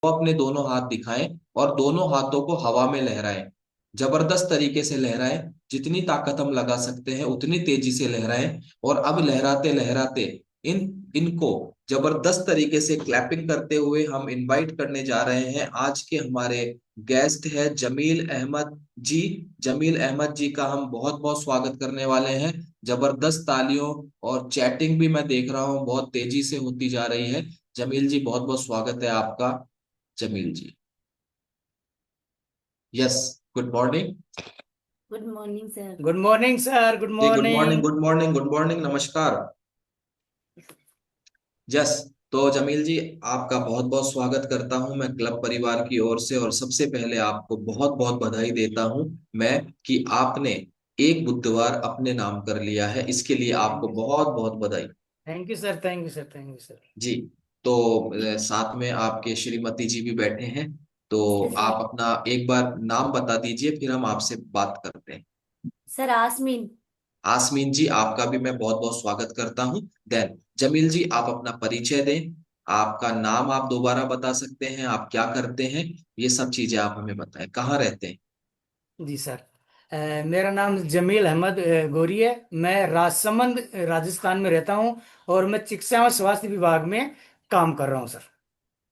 वो अपने दोनों हाथ दिखाएं और दोनों हाथों को हवा में लहराएं। जबरदस्त तरीके से लहराएं। जितनी ताकत हम लगा सकते हैं उतनी तेजी से लहराएं। और अब लहराते लहराते इन इनको जबरदस्त तरीके से क्लैपिंग करते हुए हम इनवाइट करने जा रहे हैं। आज के हमारे गेस्ट है जमील अहमद जी। जमील अहमद जी का हम बहुत बहुत स्वागत करने वाले हैं। जबरदस्त तालियों और चैटिंग भी मैं देख रहा हूँ बहुत तेजी से होती जा रही है। जमील जी बहुत बहुत स्वागत है आपका। Jamil ji. Yes. Good morning. Good morning sir. Good morning sir, good जी good morning morning. Good morning good morning नमस्कार। यस। तो जमील जी आपका बहुत बहुत स्वागत करता हूं मैं क्लब परिवार की ओर से। और सबसे पहले आपको बहुत बहुत बधाई देता हूं मैं कि आपने एक बुधवार अपने नाम कर लिया है। इसके लिए थैंक आपको यू, बहुत बहुत बधाई। Thank you sir, thank you sir, thank you sir. जी। तो साथ में आपके श्रीमती जी भी बैठे हैं। तो सर आप अपना एक बार नाम बता दीजिए फिर हम आपसे बात करते हैं। सर आसमीन। आसमीन जी आपका भी मैं बहुत बहुत स्वागत करता हूं। देन जमील जी आप अपना परिचय दें। आपका नाम आप दोबारा बता सकते हैं, आप क्या करते हैं, ये सब चीजें आप हमें बताएं, कहाँ रहते हैं। जी सर। मेरा नाम जमील अहमद गोरी है। मैं राजसमंद राजस्थान में रहता हूँ और मैं चिकित्सा और स्वास्थ्य विभाग में काम कर रहा हूँ सर।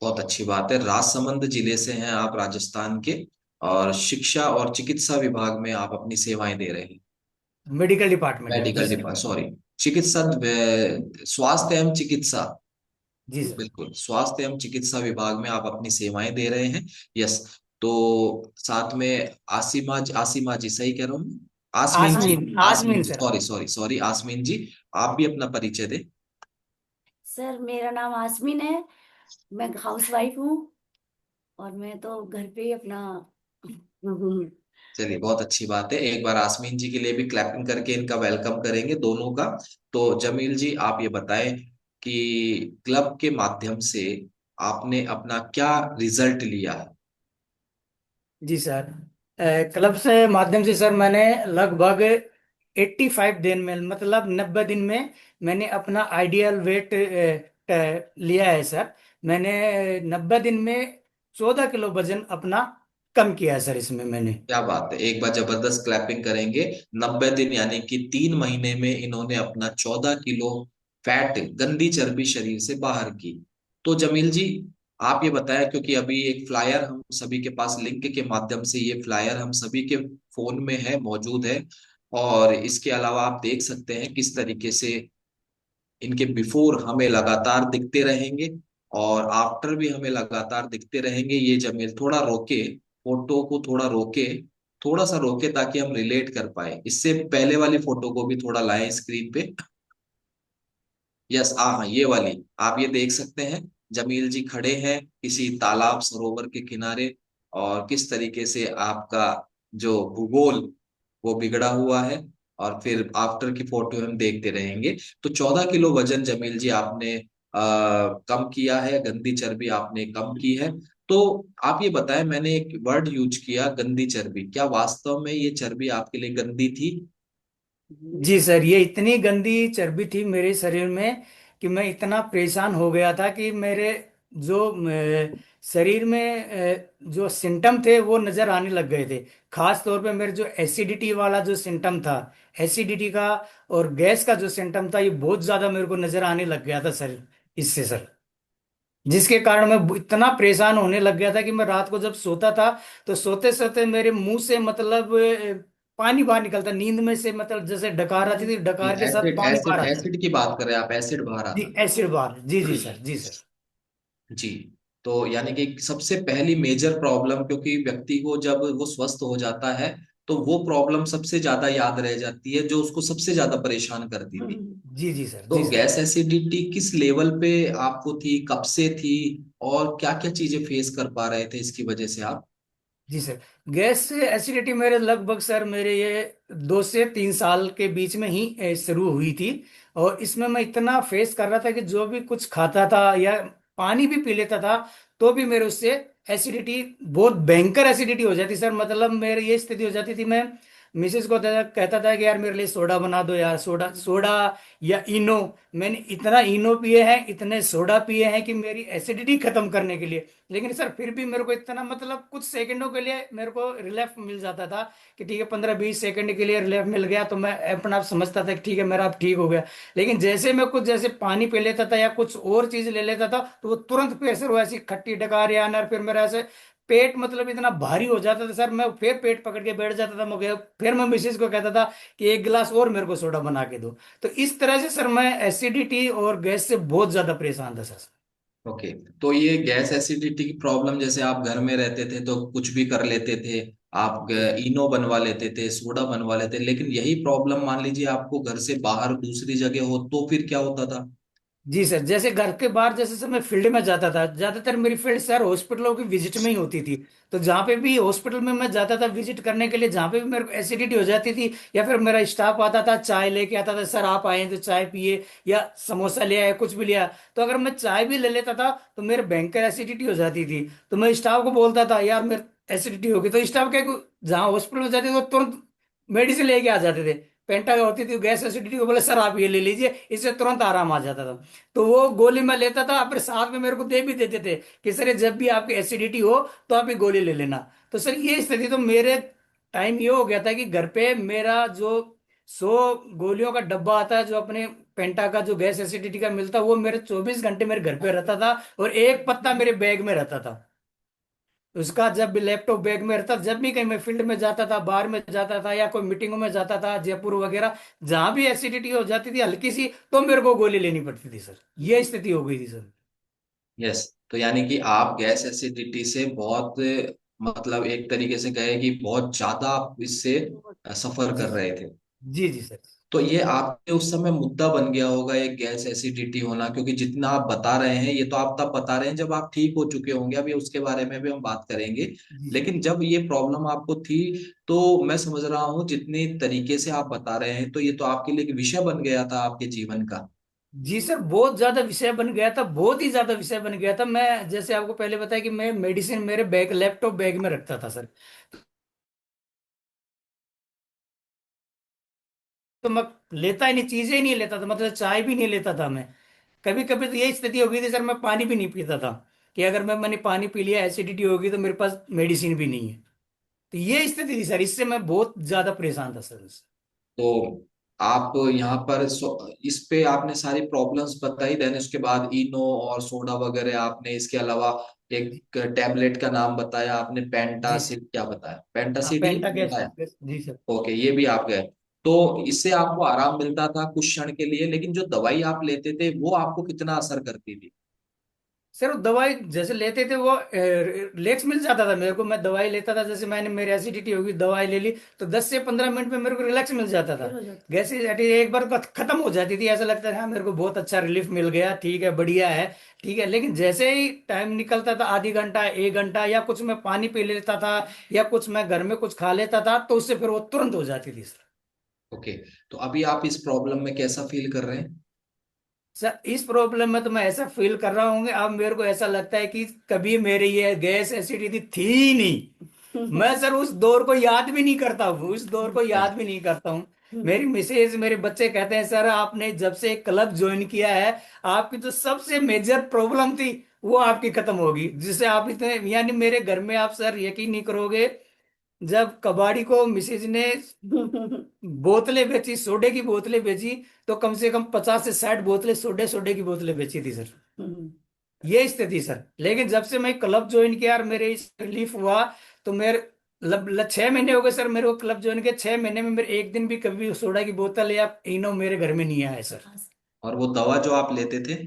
बहुत अच्छी बात है, राजसमंद जिले से हैं आप राजस्थान के। और शिक्षा और चिकित्सा विभाग में आप अपनी सेवाएं दे रहे हैं। मेडिकल डिपार्टमेंट में, जी मेडिकल सर। Department, sorry. चिकित्सा स्वास्थ्य एवं चिकित्सा। जी सर। बिल्कुल, स्वास्थ्य एवं चिकित्सा विभाग में आप अपनी सेवाएं दे रहे हैं। यस। तो साथ में आसिमा जी, सही कह रहा हूँ मैं? आसमीन जी। आसमीन, आसमीन आसमीन जी, sir. Sorry sorry sorry, Asmeen जी। आप भी अपना परिचय दें। सर मेरा नाम आसमीन है। मैं हाउस वाइफ हूँ और मैं तो घर पे ही अपना चलिए बहुत अच्छी बात है, एक बार आसमीन जी के लिए भी क्लैपिंग करके इनका वेलकम करेंगे दोनों का। तो जमील जी आप ये बताएं कि क्लब के माध्यम से आपने अपना क्या रिजल्ट लिया है। जी सर। क्लब से माध्यम से सर मैंने लगभग 85 दिन में, मतलब 90 दिन में मैंने अपना आइडियल वेट लिया है सर। मैंने 90 दिन में 14 किलो वजन अपना कम किया है सर इसमें मैंने। क्या बात है, एक बार जबरदस्त क्लैपिंग करेंगे। 90 दिन यानी कि 3 महीने में इन्होंने अपना 14 किलो फैट, गंदी चर्बी शरीर से बाहर की। तो जमील जी आप ये बताएं, क्योंकि अभी एक फ्लायर हम सभी के पास, लिंक के माध्यम से ये फ्लायर हम सभी के फोन में है, मौजूद है। और इसके अलावा आप देख सकते हैं किस तरीके से इनके बिफोर हमें लगातार दिखते रहेंगे और आफ्टर भी हमें लगातार दिखते रहेंगे। ये जमील थोड़ा रोके, फोटो को थोड़ा रोके, थोड़ा सा रोके ताकि हम रिलेट कर पाए। इससे पहले वाली फोटो को भी थोड़ा लाएं स्क्रीन पे। यस, हाँ हाँ, ये वाली आप ये देख सकते हैं। जमील जी खड़े हैं किसी तालाब सरोवर के किनारे। और किस तरीके से आपका जो भूगोल वो बिगड़ा हुआ है। और फिर आफ्टर की फोटो हम देखते रहेंगे। तो 14 किलो वजन जमील जी आपने कम किया है, गंदी चर्बी आपने कम की है। तो आप ये बताएं, मैंने एक वर्ड यूज किया गंदी चर्बी, क्या वास्तव में ये चर्बी आपके लिए गंदी थी। जी सर, ये इतनी गंदी चर्बी थी मेरे शरीर में कि मैं इतना परेशान हो गया था कि मेरे जो शरीर में जो सिम्टम थे वो नजर आने लग गए थे। खास तौर पे मेरे जो एसिडिटी वाला जो सिम्टम था, एसिडिटी का और गैस का जो सिम्टम था, ये बहुत ज्यादा मेरे को नजर आने लग गया था सर, इससे सर। जिसके कारण मैं इतना परेशान होने लग गया था कि मैं रात को जब सोता था तो सोते सोते मेरे मुंह से मतलब पानी बाहर निकलता, नींद में से, मतलब जैसे डकार आती थी, जी, डकार के साथ एसिड पानी बाहर एसिड आता। एसिड की बात कर रहे हैं आप, एसिड बाहर जी, आता। एसिड बाहर, जी जी सर, जी सर। जी। तो यानी कि सबसे पहली मेजर प्रॉब्लम, क्योंकि व्यक्ति को जब वो स्वस्थ हो जाता है तो वो प्रॉब्लम सबसे ज्यादा याद रह जाती है जो उसको सबसे ज्यादा परेशान करती थी। जी जी सर, तो जी सर। गैस एसिडिटी किस लेवल पे आपको थी, कब से थी, और क्या क्या चीजें फेस कर पा रहे थे इसकी वजह से आप। जी सर, गैस से एसिडिटी मेरे लगभग सर, मेरे ये 2 से 3 साल के बीच में ही शुरू हुई थी। और इसमें मैं इतना फेस कर रहा था कि जो भी कुछ खाता था या पानी भी पी लेता था तो भी मेरे उससे एसिडिटी, बहुत भयंकर एसिडिटी हो जाती सर। मतलब मेरी ये स्थिति हो जाती थी, मैं मिसेस को कहता था कि यार मेरे लिए सोडा बना दो यार, सोडा सोडा या इनो। मैंने इतना इनो पिए हैं, इतने सोडा पिए हैं कि मेरी एसिडिटी खत्म करने के लिए। लेकिन सर फिर भी मेरे को इतना मतलब कुछ सेकंडों के लिए मेरे को रिलीफ मिल जाता था कि ठीक है, 15-20 सेकंड के लिए रिलीफ मिल गया तो मैं अपना आप समझता था कि ठीक है मेरा अब ठीक हो गया। लेकिन जैसे मैं कुछ जैसे पानी पी लेता था या कुछ और चीज ले लेता था तो वो तुरंत फिर से वो ऐसी खट्टी डकार या अनार, फिर मेरा ऐसे पेट मतलब इतना भारी हो जाता था सर, मैं फिर पेट पकड़ के बैठ जाता था। मैं फिर मैं मिसेज को कहता था कि एक गिलास और मेरे को सोडा बना के दो। तो इस तरह से सर मैं एसिडिटी और गैस से बहुत ज्यादा परेशान था सर। ओके। तो ये गैस एसिडिटी की प्रॉब्लम, जैसे आप घर में रहते थे तो कुछ भी कर लेते थे, आप जी इनो बनवा लेते थे, सोडा बनवा लेते, लेकिन यही प्रॉब्लम मान लीजिए आपको घर से बाहर दूसरी जगह हो तो फिर क्या होता था? जी सर, जैसे घर के बाहर जैसे सर मैं फील्ड में जाता था, ज्यादातर मेरी फील्ड सर हॉस्पिटलों की विजिट में ही होती थी। तो जहाँ पे भी हॉस्पिटल में मैं जाता था विजिट करने के लिए, जहाँ पे भी मेरे को एसिडिटी हो जाती थी या फिर मेरा स्टाफ आता था चाय लेके आता था, सर आप आए हैं तो चाय पिए, या समोसा ले आए, कुछ भी लिया। तो अगर मैं चाय भी ले लेता था तो मेरे भयंकर एसिडिटी हो जाती थी। तो मैं स्टाफ को बोलता था यार मेरे एसिडिटी होगी, तो स्टाफ क्या जहाँ हॉस्पिटल में जाते थे वो तुरंत मेडिसिन लेके आ जाते थे। पेंटा होती थी गैस एसिडिटी को, बोले सर आप ये ले लीजिए, इससे तुरंत आराम आ जाता था। तो वो गोली मैं लेता था, फिर साथ में मेरे को दे भी देते थे कि सर ये जब भी आपकी एसिडिटी हो तो आप ये गोली ले लेना। तो सर ये स्थिति तो मेरे टाइम ये हो गया था कि घर पे मेरा जो 100 गोलियों का डब्बा आता है जो अपने पेंटा का जो गैस एसिडिटी का मिलता, वो मेरे 24 घंटे मेरे घर पे रहता था, और एक पत्ता मेरे बैग में रहता था उसका। जब भी लैपटॉप बैग में रहता, जब भी कहीं मैं फील्ड में जाता था, बाहर में जाता था या कोई मीटिंगों में जाता था जयपुर वगैरह, जहां भी एसिडिटी हो जाती थी हल्की सी, तो मेरे को गोली लेनी पड़ती थी सर। ये स्थिति हो गई थी सर। यस। तो यानी कि आप गैस एसिडिटी से बहुत, मतलब एक तरीके से कहे कि बहुत ज्यादा आप इससे सफर जी कर रहे थे। जी जी सर। तो ये आपके उस समय मुद्दा बन गया होगा ये गैस एसिडिटी होना, क्योंकि जितना आप बता रहे हैं ये तो आप तब बता रहे हैं जब आप ठीक हो चुके होंगे, अभी उसके बारे में भी हम बात करेंगे। जी जी लेकिन जब ये प्रॉब्लम आपको थी, तो मैं समझ रहा हूँ जितने तरीके से आप बता रहे हैं, तो ये तो आपके लिए एक विषय बन गया था आपके जीवन का। जी सर, बहुत ज्यादा विषय बन गया था, बहुत ही ज्यादा विषय बन गया था। मैं जैसे आपको पहले बताया कि मैं मेडिसिन मेरे बैग लैपटॉप बैग में रखता था सर। तो मैं लेता ही नहीं, चीजें ही नहीं लेता था, मतलब चाय भी नहीं लेता था मैं। कभी कभी तो यही स्थिति हो गई थी सर, मैं पानी भी नहीं पीता था कि अगर मैंने पानी पी लिया एसिडिटी होगी तो मेरे पास मेडिसिन भी नहीं है। तो ये स्थिति थी सर, इससे मैं बहुत ज्यादा परेशान था सर उससे। तो आप यहाँ पर इस पे आपने सारी प्रॉब्लम्स बताई, देन उसके बाद इनो और सोडा वगैरह आपने, इसके अलावा जी एक टैबलेट का नाम बताया आपने, जी पेंटासिड, क्या बताया, हाँ, पेंटासिड ही पेंटा गैस। बताया? जी सर। ओके, ये भी आप गए। तो इससे आपको आराम मिलता था कुछ क्षण के लिए, लेकिन जो दवाई आप लेते थे वो आपको कितना असर करती थी? सर वो दवाई जैसे लेते थे वो रिलैक्स मिल जाता था मेरे को। मैं दवाई लेता था, जैसे मैंने मेरी एसिडिटी होगी दवाई ले ली तो 10 से 15 मिनट में मेरे को रिलैक्स मिल जाता था। फिर हो जाता। गैस एसिडिटी एक बार खत्म हो जाती थी, ऐसा लगता था हाँ मेरे को बहुत अच्छा रिलीफ मिल गया, ठीक है बढ़िया है। ठीक है, लेकिन जैसे ही टाइम निकलता था, आधी घंटा 1 घंटा, या कुछ मैं पानी पी लेता था या कुछ मैं घर में कुछ खा लेता था, तो उससे फिर वो तुरंत हो जाती थी सर। ओके। तो अभी आप इस प्रॉब्लम में कैसा फील कर रहे हैं? सर इस प्रॉब्लम में तो मैं ऐसा फील कर रहा हूँ, अब मेरे को ऐसा लगता है कि कभी मेरी ये गैस एसिडिटी थी ही नहीं। मैं सर उस दौर को याद भी नहीं करता हूँ, उस दौर को याद भी नहीं करता हूँ। मेरी मिसेज मेरे बच्चे कहते हैं सर आपने जब से क्लब ज्वाइन किया है, आपकी जो सबसे मेजर प्रॉब्लम थी वो आपकी खत्म होगी, जिससे आप इतने, यानी मेरे घर में आप सर यकीन नहीं करोगे, जब कबाड़ी को मिसेज ने बोतलें बेची, सोडे की बोतलें बेची, तो कम से कम 50 से 60 बोतलें सोडे सोडे की बोतलें बेची थी सर। ये स्थिति सर। लेकिन जब से मैं क्लब ज्वाइन किया और मेरे इस रिलीफ हुआ, तो मेरे 6 महीने हो गए सर मेरे को क्लब ज्वाइन के, 6 महीने में मेरे एक दिन भी कभी सोडा की बोतल या इनो मेरे घर में नहीं आया है सर। और वो दवा जो आप लेते थे?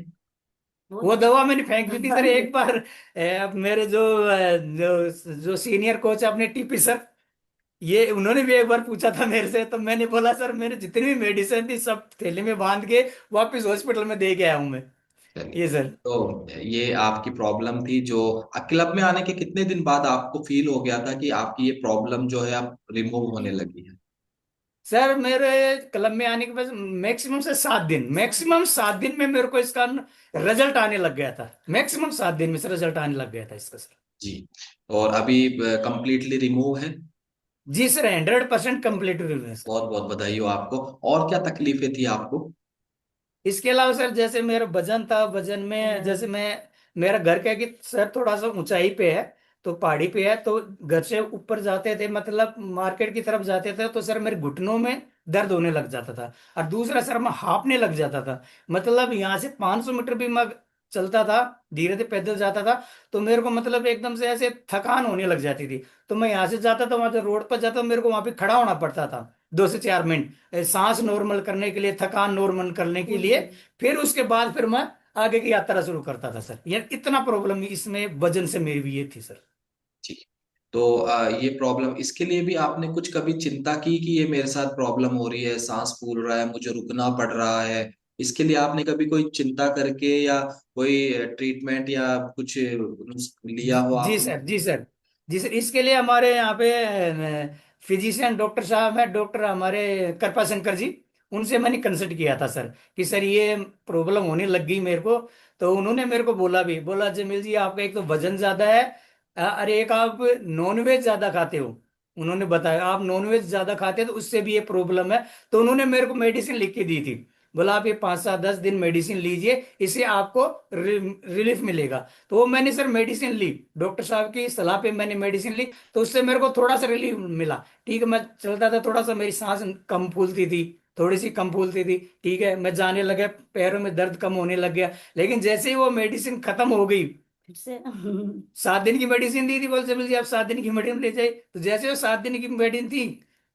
वो वो तो दवा मैंने फेंक दी थी सर एक बार। अब मेरे जो सीनियर कोच है अपने टीपी सर, ये उन्होंने भी एक बार पूछा था मेरे से, तो मैंने बोला सर मेरे जितनी भी मेडिसिन थी सब थैले में बांध के वापस हॉस्पिटल में दे के आया हूं मैं। चलिए। ये सर। तो ये आपकी प्रॉब्लम थी जो क्लब में आने के कितने दिन बाद आपको फील हो गया था कि आपकी ये प्रॉब्लम जो है अब रिमूव होने लगी है? सर मेरे क्लब में आने के बाद मैक्सिमम से 7 दिन, मैक्सिमम 7 दिन में मेरे को इसका रिजल्ट आने लग गया था। मैक्सिमम 7 दिन में से रिजल्ट आने लग गया था इसका सर। जी। और अभी कंप्लीटली रिमूव है? जी सर, 100% कंप्लीट हुई है सर। बहुत बहुत बधाई हो आपको। और क्या तकलीफें थी आपको? इसके अलावा सर, जैसे मेरा वजन था, वजन में जैसे मैं, मेरा घर क्या है कि सर थोड़ा सा ऊंचाई पे है, तो पहाड़ी पे है, तो घर से ऊपर जाते थे, मतलब मार्केट की तरफ जाते थे, तो सर मेरे घुटनों में दर्द होने लग जाता था। और दूसरा सर, मैं हांफने लग जाता था। मतलब यहाँ से 500 मीटर भी मैं चलता था, धीरे धीरे पैदल जाता था, तो मेरे को मतलब एकदम से ऐसे थकान होने लग जाती थी। तो मैं यहाँ से जाता था, वहां से रोड पर जाता, मेरे को वहां पे खड़ा होना पड़ता था 2 से 4 मिनट, सांस नॉर्मल करने के लिए, थकान नॉर्मल करने के लिए। फिर उसके बाद फिर मैं आगे की यात्रा शुरू करता था सर। ये इतना प्रॉब्लम इसमें वजन से मेरी भी ये थी सर। जी। तो ये प्रॉब्लम, इसके लिए भी आपने कुछ कभी चिंता की कि ये मेरे साथ प्रॉब्लम हो रही है, सांस फूल रहा है, मुझे रुकना पड़ रहा है? इसके लिए आपने कभी कोई चिंता करके या कोई ट्रीटमेंट या कुछ लिया हो जी आपने? सर, जी सर, जी सर, इसके लिए हमारे यहाँ पे फिजिशियन डॉक्टर साहब हैं, डॉक्टर हमारे कृपा शंकर जी, उनसे मैंने कंसल्ट किया था सर, कि सर ये प्रॉब्लम होने लग गई मेरे को। तो उन्होंने मेरे को बोला भी, बोला जमील जी आपका एक तो वजन ज्यादा है, अरे एक आप नॉनवेज ज्यादा खाते हो। उन्होंने बताया आप नॉनवेज ज्यादा खाते हो, तो उससे भी ये प्रॉब्लम है। तो उन्होंने मेरे को मेडिसिन लिख के दी थी, बोला आप ये 5 से 10 दिन मेडिसिन लीजिए, इससे आपको रिलीफ मिलेगा। तो वो मैंने सर मेडिसिन ली, डॉक्टर साहब की सलाह पे मैंने मेडिसिन ली, तो उससे मेरे को थोड़ा सा रिलीफ मिला। ठीक है, मैं चलता था, थोड़ा सा मेरी सांस कम फूलती थी, थोड़ी सी कम फूलती थी, ठीक है, मैं जाने लगा, पैरों में दर्द कम होने लग गया। लेकिन जैसे ही वो मेडिसिन खत्म हो गई, फिर से 7 दिन की मेडिसिन दी थी, बोल जमील जी आप 7 दिन की मेडिसिन ले जाइए, तो जैसे वो 7 दिन की मेडिसिन थी,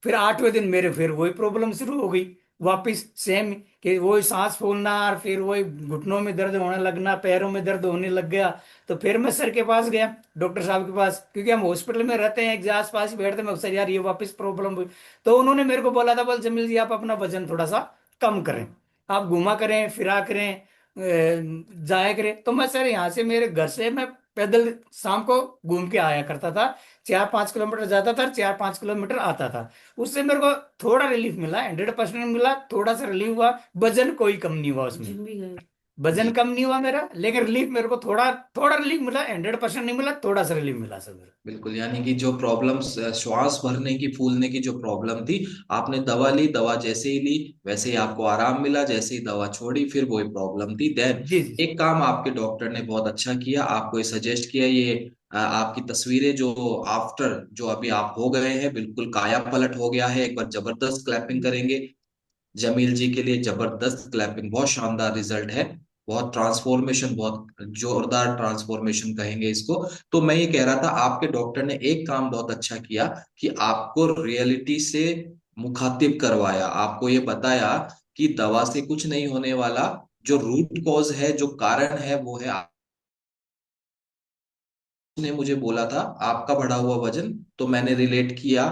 फिर 8वें दिन मेरे फिर वही प्रॉब्लम शुरू हो गई, वापिस सेम, कि वही सांस फूलना, और फिर वही घुटनों में दर्द होने लगना, पैरों में दर्द होने लग गया। तो फिर मैं सर के पास गया, डॉक्टर साहब के पास, क्योंकि हम हॉस्पिटल में रहते हैं, एक आस पास ही बैठते हैं, मैं सर यार ये वापस प्रॉब्लम हुई। तो उन्होंने मेरे को बोला था, बोल जमील जी आप अपना वजन थोड़ा सा कम करें, आप घुमा करें, फिरा करें, जाया करें। तो मैं सर यहाँ से, मेरे घर से मैं पैदल शाम को घूम के आया करता था, 4-5 किलोमीटर जाता था, 4-5 किलोमीटर आता था। उससे मेरे को थोड़ा रिलीफ मिला, 100% मिला, थोड़ा सा रिलीफ हुआ। वजन कोई कम नहीं हुआ उसमें, जिम भी गए। वजन जी। कम नहीं हुआ मेरा, लेकिन रिलीफ मेरे को थोड़ा थोड़ा रिलीफ मिला, 100% नहीं मिला, थोड़ा सा रिलीफ मिला सर मेरे बिल्कुल, यानी कि जो प्रॉब्लम, श्वास भरने की, फूलने की जो प्रॉब्लम थी, आपने दवा ली, दवा जैसे ही ली वैसे ही आपको आराम मिला, जैसे ही दवा छोड़ी फिर वही प्रॉब्लम थी। देन को। जी जी एक काम आपके डॉक्टर ने बहुत अच्छा किया, आपको ये सजेस्ट किया, ये आपकी तस्वीरें जो आफ्टर, जो अभी आप हो गए हैं, बिल्कुल काया पलट हो गया है। एक बार जबरदस्त क्लैपिंग करेंगे जमील जी के लिए, जबरदस्त क्लैपिंग, बहुत शानदार रिजल्ट है। बहुत ट्रांसफॉर्मेशन, बहुत जोरदार ट्रांसफॉर्मेशन कहेंगे इसको। तो मैं ये कह रहा था, आपके डॉक्टर ने एक काम बहुत अच्छा किया कि आपको रियलिटी से मुखातिब करवाया, आपको ये बताया कि दवा से कुछ नहीं होने वाला, जो रूट कॉज है, जो कारण है, वो है ने मुझे बोला था आपका बढ़ा हुआ वजन। तो मैंने रिलेट किया।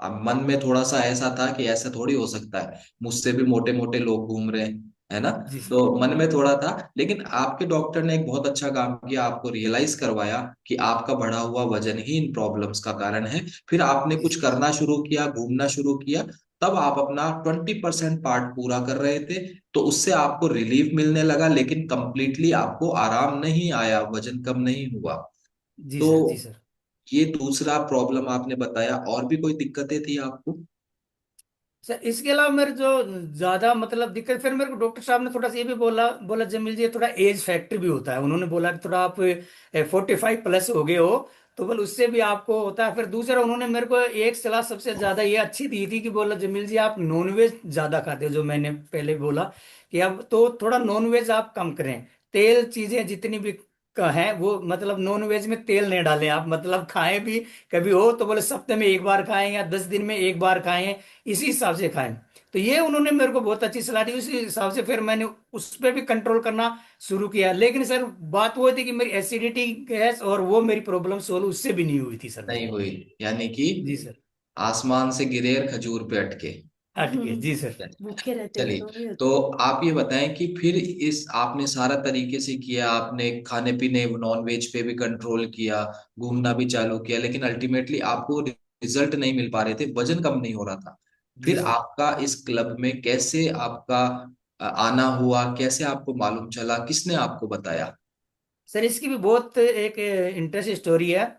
अब मन में थोड़ा सा ऐसा था कि ऐसा थोड़ी हो सकता है, मुझसे भी मोटे मोटे लोग घूम रहे हैं, है ना? जी सर, तो मन में थोड़ा था, लेकिन आपके डॉक्टर ने एक बहुत अच्छा काम किया, आपको रियलाइज करवाया कि आपका बढ़ा हुआ वजन ही इन प्रॉब्लम्स का कारण है। फिर आपने जी कुछ सर, करना शुरू किया, घूमना शुरू किया। तब आप अपना 20% पार्ट पूरा कर रहे थे, तो उससे आपको रिलीफ मिलने लगा, लेकिन कंप्लीटली आपको आराम नहीं आया, वजन कम नहीं हुआ। जी तो सर, जी सर। ये दूसरा प्रॉब्लम आपने बताया, और भी कोई दिक्कतें थी आपको? सर इसके अलावा मेरे जो ज्यादा मतलब दिक्कत, फिर मेरे को डॉक्टर साहब ने थोड़ा सा ये भी बोला, बोला जमील जी थोड़ा एज फैक्टर भी होता है, उन्होंने बोला कि थोड़ा आप 45+ हो गए हो, तो बोल उससे भी आपको होता है। फिर दूसरा उन्होंने मेरे को एक सलाह सबसे ज्यादा ये अच्छी दी थी, कि बोला जमील जी आप नॉनवेज ज्यादा खाते हो, जो मैंने पहले बोला, कि अब तो थोड़ा नॉनवेज आप कम करें, तेल चीजें जितनी भी हैं वो, मतलब नॉन वेज में तेल नहीं डालें आप, मतलब खाएं भी कभी हो तो बोले सप्ताह में एक बार खाएं या 10 दिन में एक बार खाएं, इसी हिसाब से खाएं। तो ये उन्होंने मेरे को बहुत अच्छी सलाह दी, उसी हिसाब से फिर मैंने उस पर भी कंट्रोल करना शुरू किया। लेकिन सर बात वो थी कि मेरी एसिडिटी, गैस, और वो मेरी प्रॉब्लम सोल्व उससे भी नहीं हुई थी सर नहीं मेरी। हुई, यानी कि जी सर, आसमान से गिरे और खजूर पे अटके। अटके, जी सर। भूखे रहते हो चलिए, तो भी तो होता है। आप ये बताएं कि फिर इस आपने सारा तरीके से किया, आपने खाने पीने, नॉन वेज पे भी कंट्रोल किया, घूमना भी चालू किया, लेकिन अल्टीमेटली आपको रिजल्ट नहीं मिल पा रहे थे, वजन कम नहीं हो रहा था। जी फिर सर, आपका इस क्लब में कैसे आपका आना हुआ, कैसे आपको मालूम चला, किसने आपको बताया? सर इसकी भी बहुत एक इंटरेस्ट स्टोरी है।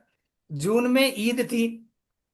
जून में ईद थी,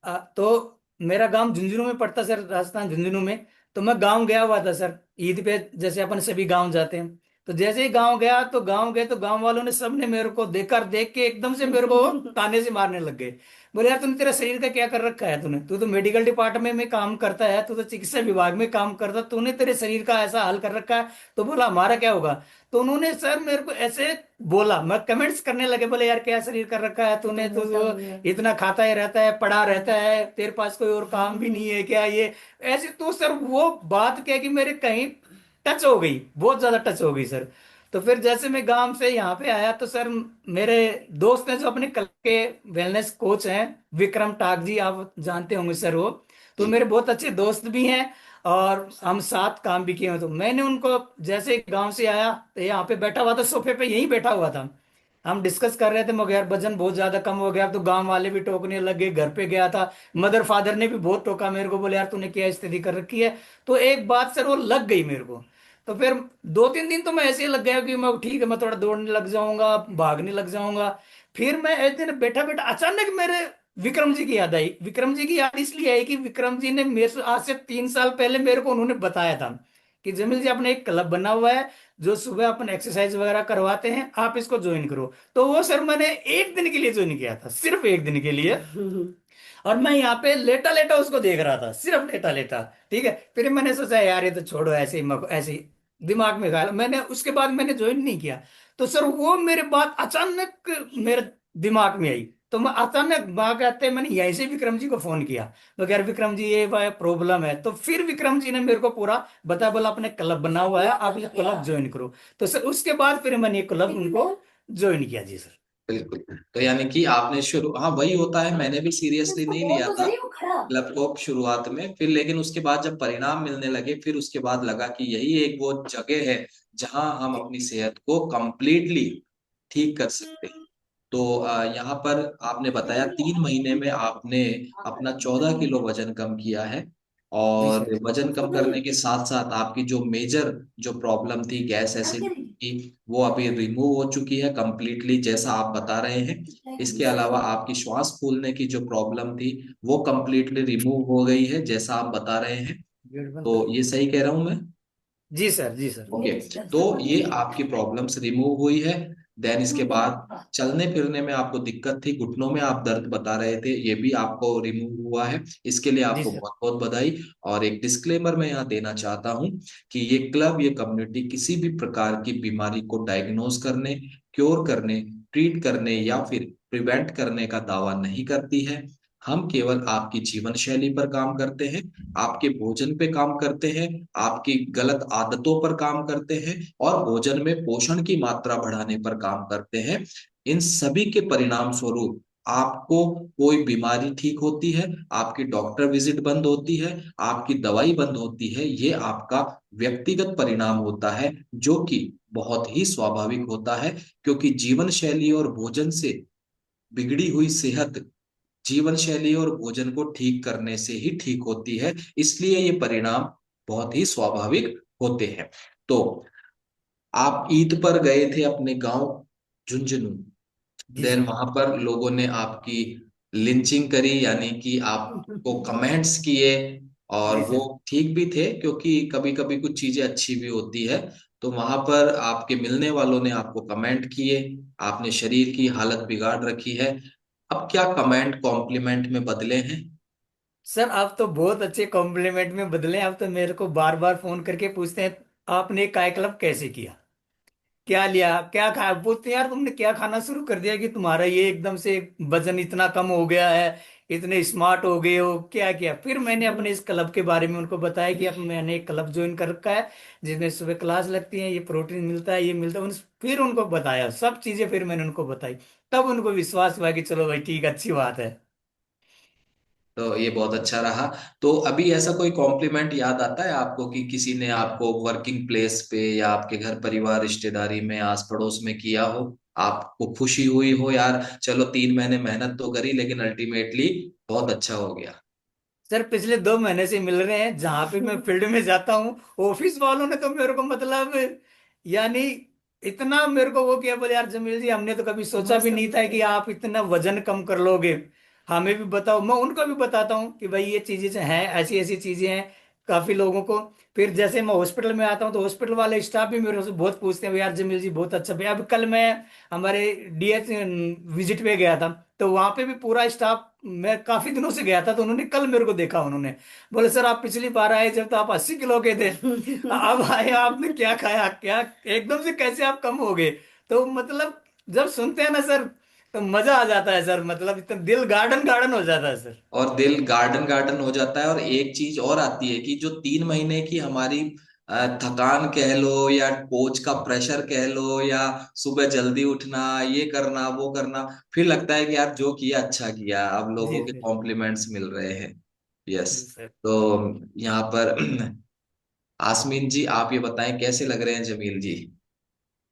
तो मेरा गांव झुंझुनू में पड़ता सर, राजस्थान झुंझुनू में। तो मैं गांव गया हुआ था सर ईद पे, जैसे अपन सभी गांव जाते हैं। तो जैसे ही गांव गया, तो गांव गए तो गांव वालों ने सबने मेरे को देखकर देख के एकदम से मेरे को ताने से मारने लग गए। बोले यार तूने, तेरा शरीर का क्या कर रखा है तूने, तू तो मेडिकल डिपार्टमेंट में काम करता है, तू तो चिकित्सा विभाग में काम करता, तूने तेरे शरीर का ऐसा हाल कर रखा है। तो बोला हमारा क्या होगा। तो उन्होंने सर मेरे को ऐसे बोला, मैं कमेंट्स करने लगे, बोले यार क्या शरीर कर रखा है तूने, तो तो मोटा वो भी है। इतना खाता ही रहता है, पड़ा रहता है, तेरे पास कोई और काम भी नहीं है क्या ये। ऐसे तो सर वो बात क्या कि मेरे कहीं टच हो गई, बहुत ज्यादा टच हो गई सर। तो फिर जैसे मैं गांव से यहाँ पे आया, तो सर मेरे दोस्त हैं जो अपने क्लब के वेलनेस कोच हैं, विक्रम टाक जी, आप जानते होंगे सर वो। तो जी मेरे बहुत अच्छे दोस्त भी हैं, और हम साथ काम भी किए हैं। तो मैंने उनको, जैसे गांव से आया तो यहाँ पे बैठा हुआ था, सोफे पे यहीं बैठा हुआ था, हम डिस्कस कर रहे थे, मगर यार वजन बहुत ज्यादा कम हो गया। अब तो गांव वाले भी टोकने लगे, घर पे गया था, मदर फादर ने भी बहुत टोका मेरे को, बोले यार तूने क्या स्थिति कर रखी है। तो एक बात सर वो लग गई मेरे को। तो फिर 2-3 दिन तो मैं ऐसे ही लग गया कि मैं ठीक है, मैं थोड़ा दौड़ने लग जाऊंगा, भागने लग जाऊंगा। फिर मैं एक दिन बैठा बैठा अचानक मेरे विक्रम जी की याद आई। विक्रम जी की याद इसलिए आई कि विक्रम जी ने मेरे से आज से 3 साल पहले मेरे को उन्होंने बताया था कि जमील जी अपने एक क्लब बना हुआ है, जो सुबह अपन एक्सरसाइज वगैरह करवाते हैं, आप इसको ज्वाइन करो। तो वो सर मैंने एक दिन के लिए ज्वाइन किया था, सिर्फ एक दिन के लिए। और मैं यहाँ पे लेटा लेटा उसको देख रहा था, सिर्फ लेटा लेटा। ठीक है, फिर मैंने सोचा यार ये तो छोड़ो, ऐसे ही ऐसे ही दिमाग में ख्याल, मैंने उसके बाद मैंने ज्वाइन नहीं किया। तो सर वो मेरे बात अचानक मेरे दिमाग में आई। तो मैं अचानक वहां कहते मैंने यहीं से विक्रम जी को फोन किया। तो यार विक्रम जी ये प्रॉब्लम है। तो फिर विक्रम जी ने मेरे को पूरा बताया, बोला अपने क्लब बना हुआ है, आप ये क्लब ज्वाइन करो। तो सर उसके बाद फिर मैंने ये क्लब उनको ज्वाइन किया जी सर। बिल्कुल। तो यानी कि आपने शुरू, हाँ वही होता है, मैंने भी सीरियसली इसको नहीं बोल लिया तो था सही वो खड़ा। लैपटॉप शुरुआत में, फिर लेकिन उसके बाद जब परिणाम मिलने लगे, फिर उसके बाद लगा कि यही एक वो जगह है जहां हम अपनी सेहत को कंप्लीटली ठीक कर सकते हैं। तो यहाँ पर आपने बताया 3 महीने में आपने अपना 14 किलो वजन कम किया है, जी और सर। वजन कम करने के साथ साथ आपकी जो मेजर जो प्रॉब्लम थी गैस एसिड की, वो अभी रिमूव हो चुकी है कंप्लीटली, जैसा आप बता रहे हैं। इसके अलावा आपकी श्वास फूलने की जो प्रॉब्लम थी, वो कंप्लीटली रिमूव हो गई है, जैसा आप बता रहे हैं। गेट बंद तो कर। ये सही कह रहा हूं मैं? जी सर, जी सर। ओके। तो ये आपकी प्रॉब्लम्स रिमूव हुई है। देन इसके बाद चलने फिरने में आपको दिक्कत थी, घुटनों में आप दर्द बता रहे थे, ये भी आपको रिमूव हुआ है। इसके लिए जी आपको सर। बहुत बहुत बधाई। और एक डिस्क्लेमर मैं यहाँ देना चाहता हूँ कि ये क्लब, ये कम्युनिटी किसी भी प्रकार की बीमारी को डायग्नोज करने, क्योर करने, ट्रीट करने या फिर प्रिवेंट करने का दावा नहीं करती है। हम केवल आपकी जीवन शैली पर काम करते हैं, आपके भोजन पे काम करते हैं, आपकी गलत आदतों पर काम करते हैं, और भोजन में पोषण की मात्रा बढ़ाने पर काम करते हैं। इन सभी के परिणाम स्वरूप आपको कोई बीमारी ठीक होती है, आपकी डॉक्टर विजिट बंद होती है, आपकी दवाई बंद होती है, ये आपका व्यक्तिगत परिणाम होता है, जो कि बहुत ही स्वाभाविक होता है। क्योंकि जीवन शैली और भोजन से बिगड़ी हुई सेहत जीवन शैली और भोजन को ठीक करने से ही ठीक होती है, इसलिए ये परिणाम बहुत ही स्वाभाविक होते हैं। तो आप ईद पर गए थे अपने गांव झुंझुनू, जी देन सर। वहां पर लोगों ने आपकी लिंचिंग करी, यानी कि आपको कमेंट्स किए, और जी वो सर। ठीक भी थे, क्योंकि कभी कभी कुछ चीजें अच्छी भी होती है। तो वहां पर आपके मिलने वालों ने आपको कमेंट किए, आपने शरीर की हालत बिगाड़ रखी है। अब क्या कमेंट कॉम्प्लीमेंट में बदले हैं? सर आप तो बहुत अच्छे कॉम्प्लीमेंट में बदले, आप तो मेरे को बार बार फोन करके पूछते हैं आपने काय क्लब कैसे किया, क्या लिया, क्या खाया। बोलते हैं यार तुमने क्या खाना शुरू कर दिया कि तुम्हारा ये एकदम से वजन इतना कम हो गया है, इतने स्मार्ट हो गए हो, क्या किया। फिर मैंने अपने इस क्लब के बारे में उनको बताया कि अब मैंने एक क्लब ज्वाइन कर रखा है, जिसमें सुबह क्लास लगती है, ये प्रोटीन मिलता है, ये मिलता है। फिर उनको बताया सब चीजें, फिर मैंने उनको बताई। तब उनको विश्वास हुआ कि चलो भाई ठीक, अच्छी बात है। तो ये बहुत अच्छा रहा। तो अभी ऐसा कोई कॉम्प्लीमेंट याद आता है आपको कि किसी ने आपको वर्किंग प्लेस पे या आपके घर परिवार रिश्तेदारी में आस पड़ोस में किया हो, आपको खुशी हुई हो, यार चलो 3 महीने मेहनत तो करी लेकिन अल्टीमेटली बहुत अच्छा हो गया? सर पिछले 2 महीने से मिल रहे हैं, जहां पे मैं फील्ड में जाता हूँ, ऑफिस वालों ने तो मेरे को मतलब, यानी इतना मेरे को वो किया, बोले यार जमील जी हमने तो कभी सोचा भी नहीं था कि आप इतना वजन कम कर लोगे। हमें भी बताओ, मैं उनको भी बताता हूँ कि भाई ये चीजें हैं, ऐसी ऐसी चीजें हैं काफी लोगों को। फिर जैसे मैं हॉस्पिटल में आता हूँ तो हॉस्पिटल वाले स्टाफ भी मेरे से बहुत पूछते हैं, यार जमील जी बहुत अच्छा। भाई अब कल मैं हमारे डीएच विजिट पे गया था, तो वहां पे भी पूरा स्टाफ, मैं काफी दिनों से गया था तो उन्होंने कल मेरे को देखा, उन्होंने बोले सर आप पिछली बार आए जब तो आप 80 किलो के थे, अब आए आपने क्या खाया, क्या एकदम से कैसे आप कम हो गए। तो मतलब जब सुनते हैं ना सर, तो मजा आ जाता है सर, मतलब इतना दिल गार्डन गार्डन हो जाता है सर। और दिल गार्डन गार्डन हो जाता है। और एक चीज और आती है कि जो 3 महीने की हमारी थकान कह लो या कोच का प्रेशर कह लो या सुबह जल्दी उठना, ये करना वो करना, फिर लगता है कि यार जो किया अच्छा किया, अब जी लोगों के सर। कॉम्प्लीमेंट्स मिल रहे हैं। यस। जी सर। तो यहाँ पर आसमीन जी आप ये बताएं कैसे लग रहे हैं जमील जी।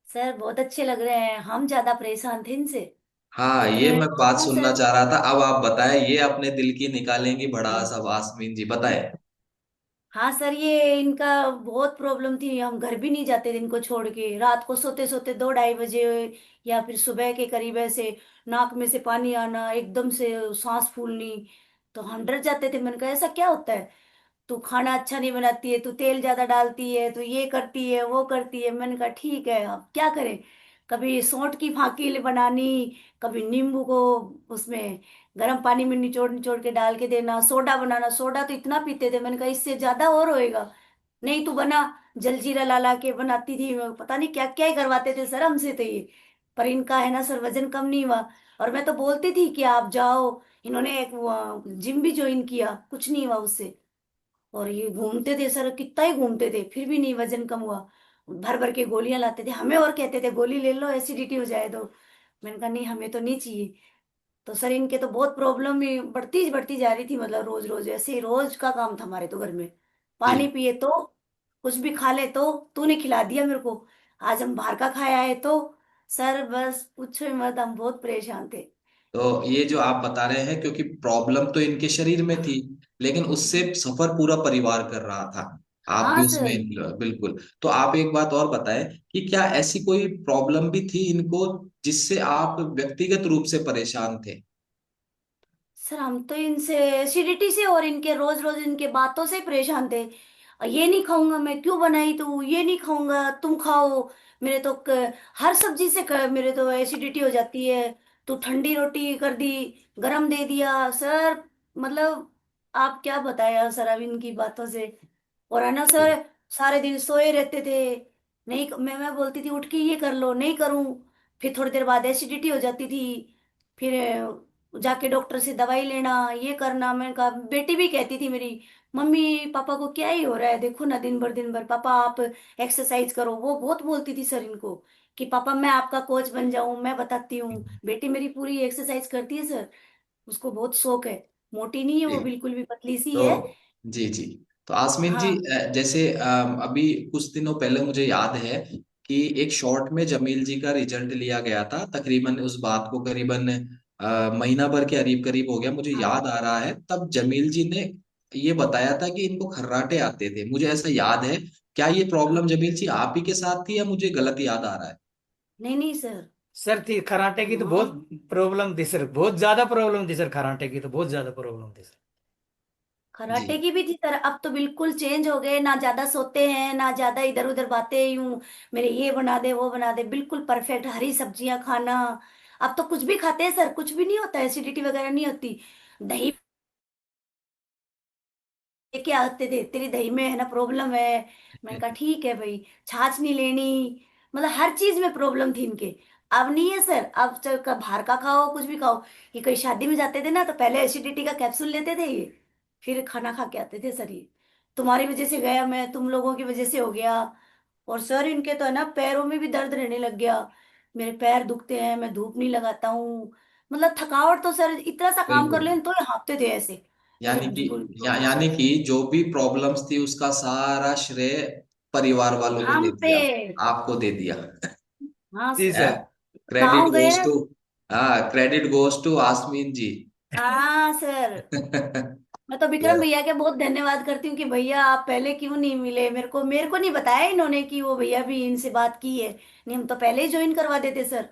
सर बहुत अच्छे लग रहे हैं, हम ज्यादा परेशान थे इनसे। हाँ, ये इतने मैं बात हाँ सुनना सर। चाह रहा था। अब आप बताएं, ये अपने दिल की निकालेंगी भड़ास, अब आसमीन जी बताएं। हाँ सर, ये इनका बहुत प्रॉब्लम थी, हम घर भी नहीं जाते थे इनको छोड़ के। रात को सोते सोते 2-2:30 बजे या फिर सुबह के करीब ऐसे नाक में से पानी आना, एकदम से सांस फूलनी। तो हम डर जाते थे। मैंने कहा ऐसा क्या होता है, तू खाना अच्छा नहीं बनाती है, तू तेल ज्यादा डालती है, तू ये करती है वो करती है। मैंने कहा ठीक है, अब क्या करें। कभी सौंठ की फाकी बनानी, कभी नींबू को उसमें गर्म पानी में निचोड़ निचोड़ के डाल के देना, सोडा बनाना। सोडा तो इतना पीते थे, मैंने कहा इससे ज्यादा और होएगा। नहीं तू बना, जलजीरा ला ला के बनाती थी। पता नहीं क्या क्या ही करवाते थे सर हमसे तो ये। पर इनका है ना सर, वजन कम नहीं हुआ। और मैं तो बोलती थी कि आप जाओ। इन्होंने एक जिम भी ज्वाइन किया, कुछ नहीं हुआ उससे। और ये घूमते थे सर, कितना ही घूमते थे, फिर भी नहीं वजन कम हुआ। भर भर के गोलियां लाते थे हमें और कहते थे गोली ले लो एसिडिटी हो जाए तो। मैंने कहा नहीं, हमें तो नहीं चाहिए। तो सर इनके तो बहुत प्रॉब्लम ही बढ़ती जा रही थी, मतलब रोज रोज ऐसे ही रोज का काम था हमारे तो घर में। पानी जी। पिए तो, कुछ भी खा ले तो तूने खिला दिया मेरे को, आज हम बाहर का खाया है तो। सर बस पूछो ही मत, हम बहुत परेशान थे। तो ये जो आप बता रहे हैं, क्योंकि प्रॉब्लम तो इनके शरीर में थी, लेकिन उससे सफर पूरा परिवार कर रहा था। आप हाँ भी उसमें सर। बिल्कुल। तो आप एक बात और बताएं कि क्या ऐसी कोई प्रॉब्लम भी थी इनको जिससे आप व्यक्तिगत रूप से परेशान थे। सर हम तो इनसे एसिडिटी से और इनके रोज रोज इनके बातों से परेशान थे। ये नहीं खाऊंगा मैं, क्यों बनाई तू, ये नहीं खाऊंगा तुम खाओ। मेरे तो हर सब्जी से मेरे तो एसिडिटी हो जाती है। तू ठंडी रोटी कर दी, गरम दे दिया सर। मतलब आप क्या बताया सर अब इनकी बातों से। और है ना जी। सर, सारे दिन सोए रहते थे। नहीं, मैं बोलती थी उठ के ये कर लो, नहीं करूं। फिर थोड़ी देर बाद एसिडिटी हो जाती थी। फिर जाके डॉक्टर से दवाई लेना, ये करना। मैंने कहा, बेटी भी कहती थी मेरी, मम्मी पापा को क्या ही हो रहा है, देखो ना दिन भर पापा आप एक्सरसाइज करो। वो बहुत बोलती थी सर इनको कि पापा मैं आपका कोच बन जाऊं, मैं बताती हूँ। बेटी मेरी पूरी एक्सरसाइज करती है सर, उसको बहुत शौक है। मोटी नहीं है वो, जी। बिल्कुल भी पतली सी है। तो जी जी। तो आसमीन जी, हाँ जैसे अभी कुछ दिनों पहले मुझे याद है कि एक शॉर्ट में जमील जी का रिजल्ट लिया गया था। तकरीबन उस बात को करीबन महीना भर के करीब करीब हो गया, मुझे हाँ। याद आ रहा है। तब जमील जी ने ये बताया था कि इनको खर्राटे आते थे, मुझे ऐसा याद है। क्या ये प्रॉब्लम हाँ जमील जी आप ही के साथ थी या मुझे गलत याद आ रहा है। नहीं नहीं सर। सर थी कराटे की तो बहुत हाँ प्रॉब्लम थी सर, बहुत ज्यादा प्रॉब्लम थी सर, कराटे की तो बहुत ज्यादा प्रॉब्लम थी सर। कराटे जी। की भी थी सर, अब तो बिल्कुल चेंज हो गए ना, ज्यादा सोते हैं ना ज्यादा इधर उधर बातें यूं मेरे ये बना दे वो बना दे, बिल्कुल परफेक्ट हरी सब्जियां खाना। अब तो कुछ भी खाते हैं सर, कुछ भी नहीं होता, एसिडिटी वगैरह नहीं होती। दही लेके आते थे, तेरी दही में है ना प्रॉब्लम है। मैंने कहा ठीक है भाई, छाछ नहीं लेनी। मतलब हर चीज में प्रॉब्लम थी इनके। अब नहीं है सर, अब चल बाहर का खाओ कुछ भी खाओ। ये कहीं शादी में जाते थे ना तो पहले एसिडिटी का कैप्सूल लेते थे ये, फिर खाना खा के आते थे सर ये। तुम्हारी वजह से गया मैं, तुम लोगों की वजह से हो गया। और सर इनके तो है ना पैरों में भी दर्द रहने लग गया। मेरे पैर दुखते हैं, मैं धूप नहीं लगाता हूँ। मतलब थकावट तो सर, इतना सा काम कर बिल्कुल। लें तो ये हाँफते थे ऐसे, जैसे यानी कि जोर से। यानी कि जो भी प्रॉब्लम्स थी उसका सारा श्रेय परिवार वालों को दे हम पे। दिया, आपको दे दिया। हाँ जी सर। सर। क्रेडिट गांव गए। गोज टू, हाँ क्रेडिट गोज टू आसमीन जी। हाँ सर। मैं तो विक्रम यस। भैया के बहुत धन्यवाद करती हूँ कि भैया आप पहले क्यों नहीं मिले, मेरे को नहीं बताया इन्होंने कि वो भैया भी इनसे बात की है। नहीं हम तो पहले ही ज्वाइन करवा देते सर।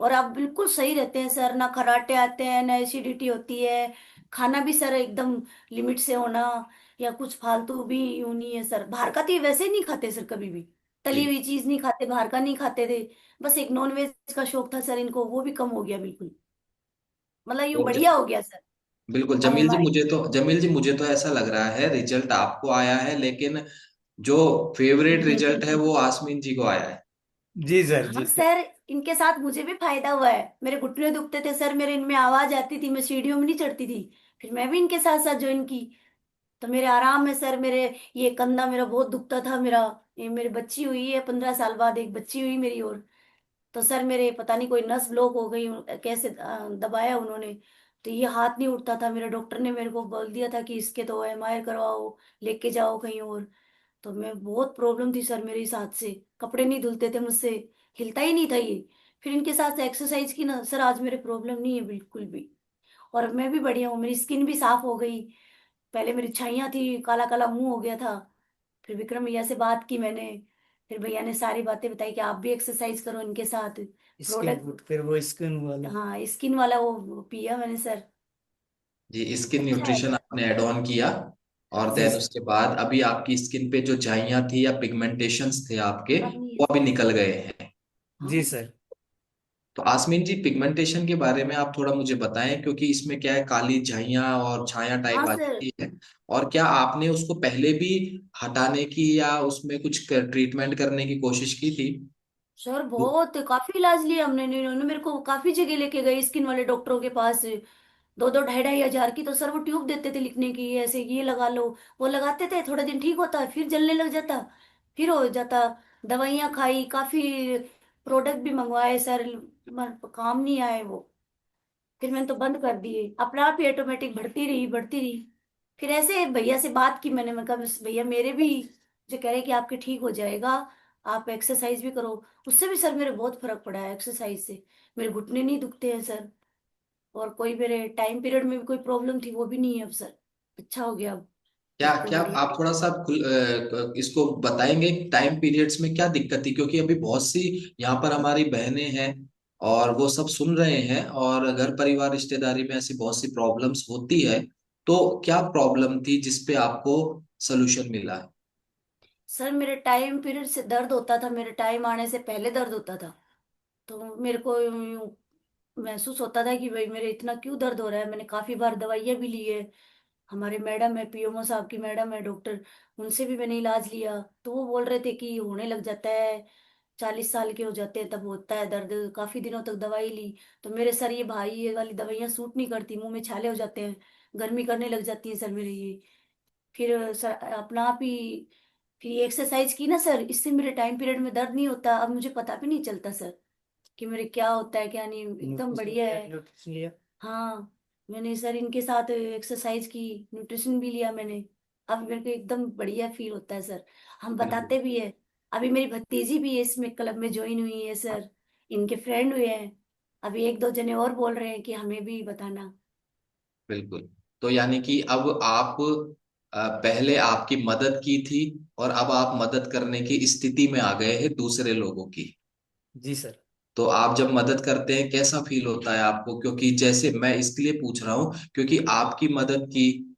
और आप बिल्कुल सही रहते हैं सर, ना खर्राटे आते हैं ना एसिडिटी होती है। खाना भी सर एकदम लिमिट से होना, या कुछ फालतू भी यूं नहीं है सर। बाहर का तो ये वैसे ही नहीं खाते सर कभी भी, तली जी। हुई चीज नहीं खाते, बाहर का नहीं खाते थे। बस एक नॉन वेज का शौक था सर इनको, वो भी कम हो गया बिल्कुल, मतलब यूं तो बढ़िया हो गया सर। बिल्कुल अब जमील जी, हमारी मुझे तो ऐसा लग रहा है रिजल्ट आपको आया है, लेकिन जो फेवरेट रिजल्ट है वो आसमीन जी को आया है। जी सर, हाँ जी सर। सर, इनके साथ मुझे भी फायदा हुआ है। मेरे घुटने दुखते थे सर, मेरे इनमें आवाज आती थी, मैं सीढ़ियों में नहीं चढ़ती थी। फिर मैं भी इनके साथ साथ ज्वाइन की, तो मेरे आराम है सर। मेरे ये कंधा मेरा बहुत दुखता था मेरा, ये मेरी बच्ची हुई है 15 साल बाद, एक बच्ची हुई मेरी और। तो सर मेरे पता नहीं कोई नस ब्लॉक हो गई, कैसे दबाया उन्होंने, तो ये हाथ नहीं उठता था मेरा। डॉक्टर ने मेरे को बोल दिया था कि इसके तो एमआरआई करवाओ, लेके जाओ कहीं और। तो मैं बहुत प्रॉब्लम थी सर मेरे इस हाथ से, कपड़े नहीं धुलते थे मुझसे, हिलता ही नहीं था ये। फिर इनके साथ एक्सरसाइज की ना सर, आज मेरे प्रॉब्लम नहीं है बिल्कुल भी। और मैं भी बढ़िया हूँ, मेरी स्किन भी साफ हो गई। पहले मेरी छाइयाँ थी, काला काला मुंह हो गया था। फिर विक्रम भैया से बात की मैंने, फिर भैया ने सारी बातें बताई कि आप भी एक्सरसाइज करो इनके साथ। स्किन प्रोडक्ट, फूड, फिर वो स्किन वाला। हाँ स्किन वाला वो पिया मैंने सर। जी, स्किन अच्छा है न्यूट्रिशन सर। आपने ऐड ऑन किया, और जी देन सर। उसके बाद अभी आपकी स्किन पे जो झाइयाँ थी या पिगमेंटेशंस थे आपके, अब नहीं है वो सर। अभी निकल गए हैं। जी हाँ सर। तो आसमीन जी, पिगमेंटेशन के बारे में आप थोड़ा मुझे बताएं, क्योंकि इसमें क्या है, काली झाइयाँ और छाया हाँ टाइप आ सर। जाती है। और क्या आपने उसको पहले भी हटाने की या उसमें कुछ ट्रीटमेंट करने की कोशिश की थी? सर बहुत काफी इलाज लिया हमने, इन्होंने मेरे को काफी जगह लेके गए स्किन वाले डॉक्टरों के पास। दो दो ढाई ढाई हजार की तो सर वो ट्यूब देते थे लिखने की, ऐसे ये लगा लो। वो लगाते थे, थोड़े दिन ठीक होता, फिर जलने लग जाता, फिर हो जाता। दवाइयाँ खाई काफी, प्रोडक्ट भी मंगवाए सर, काम नहीं आए वो। फिर मैंने तो बंद कर दिए, अपना आप ही ऑटोमेटिक बढ़ती रही बढ़ती रही। फिर ऐसे भैया से बात की मैंने कहा बस भैया मेरे भी जो कह रहे कि आपके ठीक हो जाएगा, आप एक्सरसाइज भी करो। उससे भी सर मेरे बहुत फर्क पड़ा है एक्सरसाइज से, मेरे घुटने नहीं दुखते हैं सर। और कोई मेरे टाइम पीरियड में भी कोई प्रॉब्लम थी वो भी नहीं है अब सर, अच्छा हो गया अब, क्या बिल्कुल क्या बढ़िया। आप थोड़ा सा इसको बताएंगे, टाइम पीरियड्स में क्या दिक्कत थी? क्योंकि अभी बहुत सी यहाँ पर हमारी बहनें हैं और वो सब सुन रहे हैं, और घर परिवार रिश्तेदारी में ऐसी बहुत सी प्रॉब्लम्स होती है। तो क्या प्रॉब्लम थी जिसपे आपको सोल्यूशन मिला है? सर मेरे टाइम पीरियड से दर्द होता था, मेरे टाइम आने से पहले दर्द होता था। तो मेरे को यूं महसूस होता था कि भाई मेरे इतना क्यों दर्द हो रहा है। मैंने काफी बार दवाइयाँ भी ली है, हमारे मैडम है पीएमओ साहब की मैडम है डॉक्टर, उनसे भी मैंने इलाज लिया। तो वो बोल रहे थे कि होने लग जाता है, 40 साल के हो जाते हैं तब होता है दर्द। काफी दिनों तक दवाई ली, तो मेरे सर ये भाई ये वाली दवाइयाँ सूट नहीं करती, मुंह में छाले हो जाते हैं, गर्मी करने लग जाती है सर मेरे ये। फिर सर अपना आप ही, फिर ये एक्सरसाइज की ना सर, इससे मेरे टाइम पीरियड में दर्द नहीं होता। अब मुझे पता भी नहीं चलता सर कि मेरे क्या होता है क्या नहीं, एकदम न्यूट्रिशन बढ़िया लिया, है। न्यूट्रिशन लिया। हाँ मैंने सर इनके साथ एक्सरसाइज की, न्यूट्रिशन भी लिया मैंने। अब मेरे को एकदम बढ़िया फील होता है सर। हम बिल्कुल। बताते भी है, अभी मेरी भतीजी भी है इसमें क्लब में ज्वाइन हुई है सर, इनके फ्रेंड हुए हैं। अभी एक दो जने और बोल रहे हैं कि हमें भी बताना। बिल्कुल। तो यानी कि अब आप पहले आपकी मदद की थी, और अब आप मदद करने की स्थिति में आ गए हैं दूसरे लोगों की। जी सर। तो आप जब मदद करते हैं कैसा फील होता है आपको? क्योंकि जैसे मैं इसलिए पूछ रहा हूँ क्योंकि आपकी मदद की,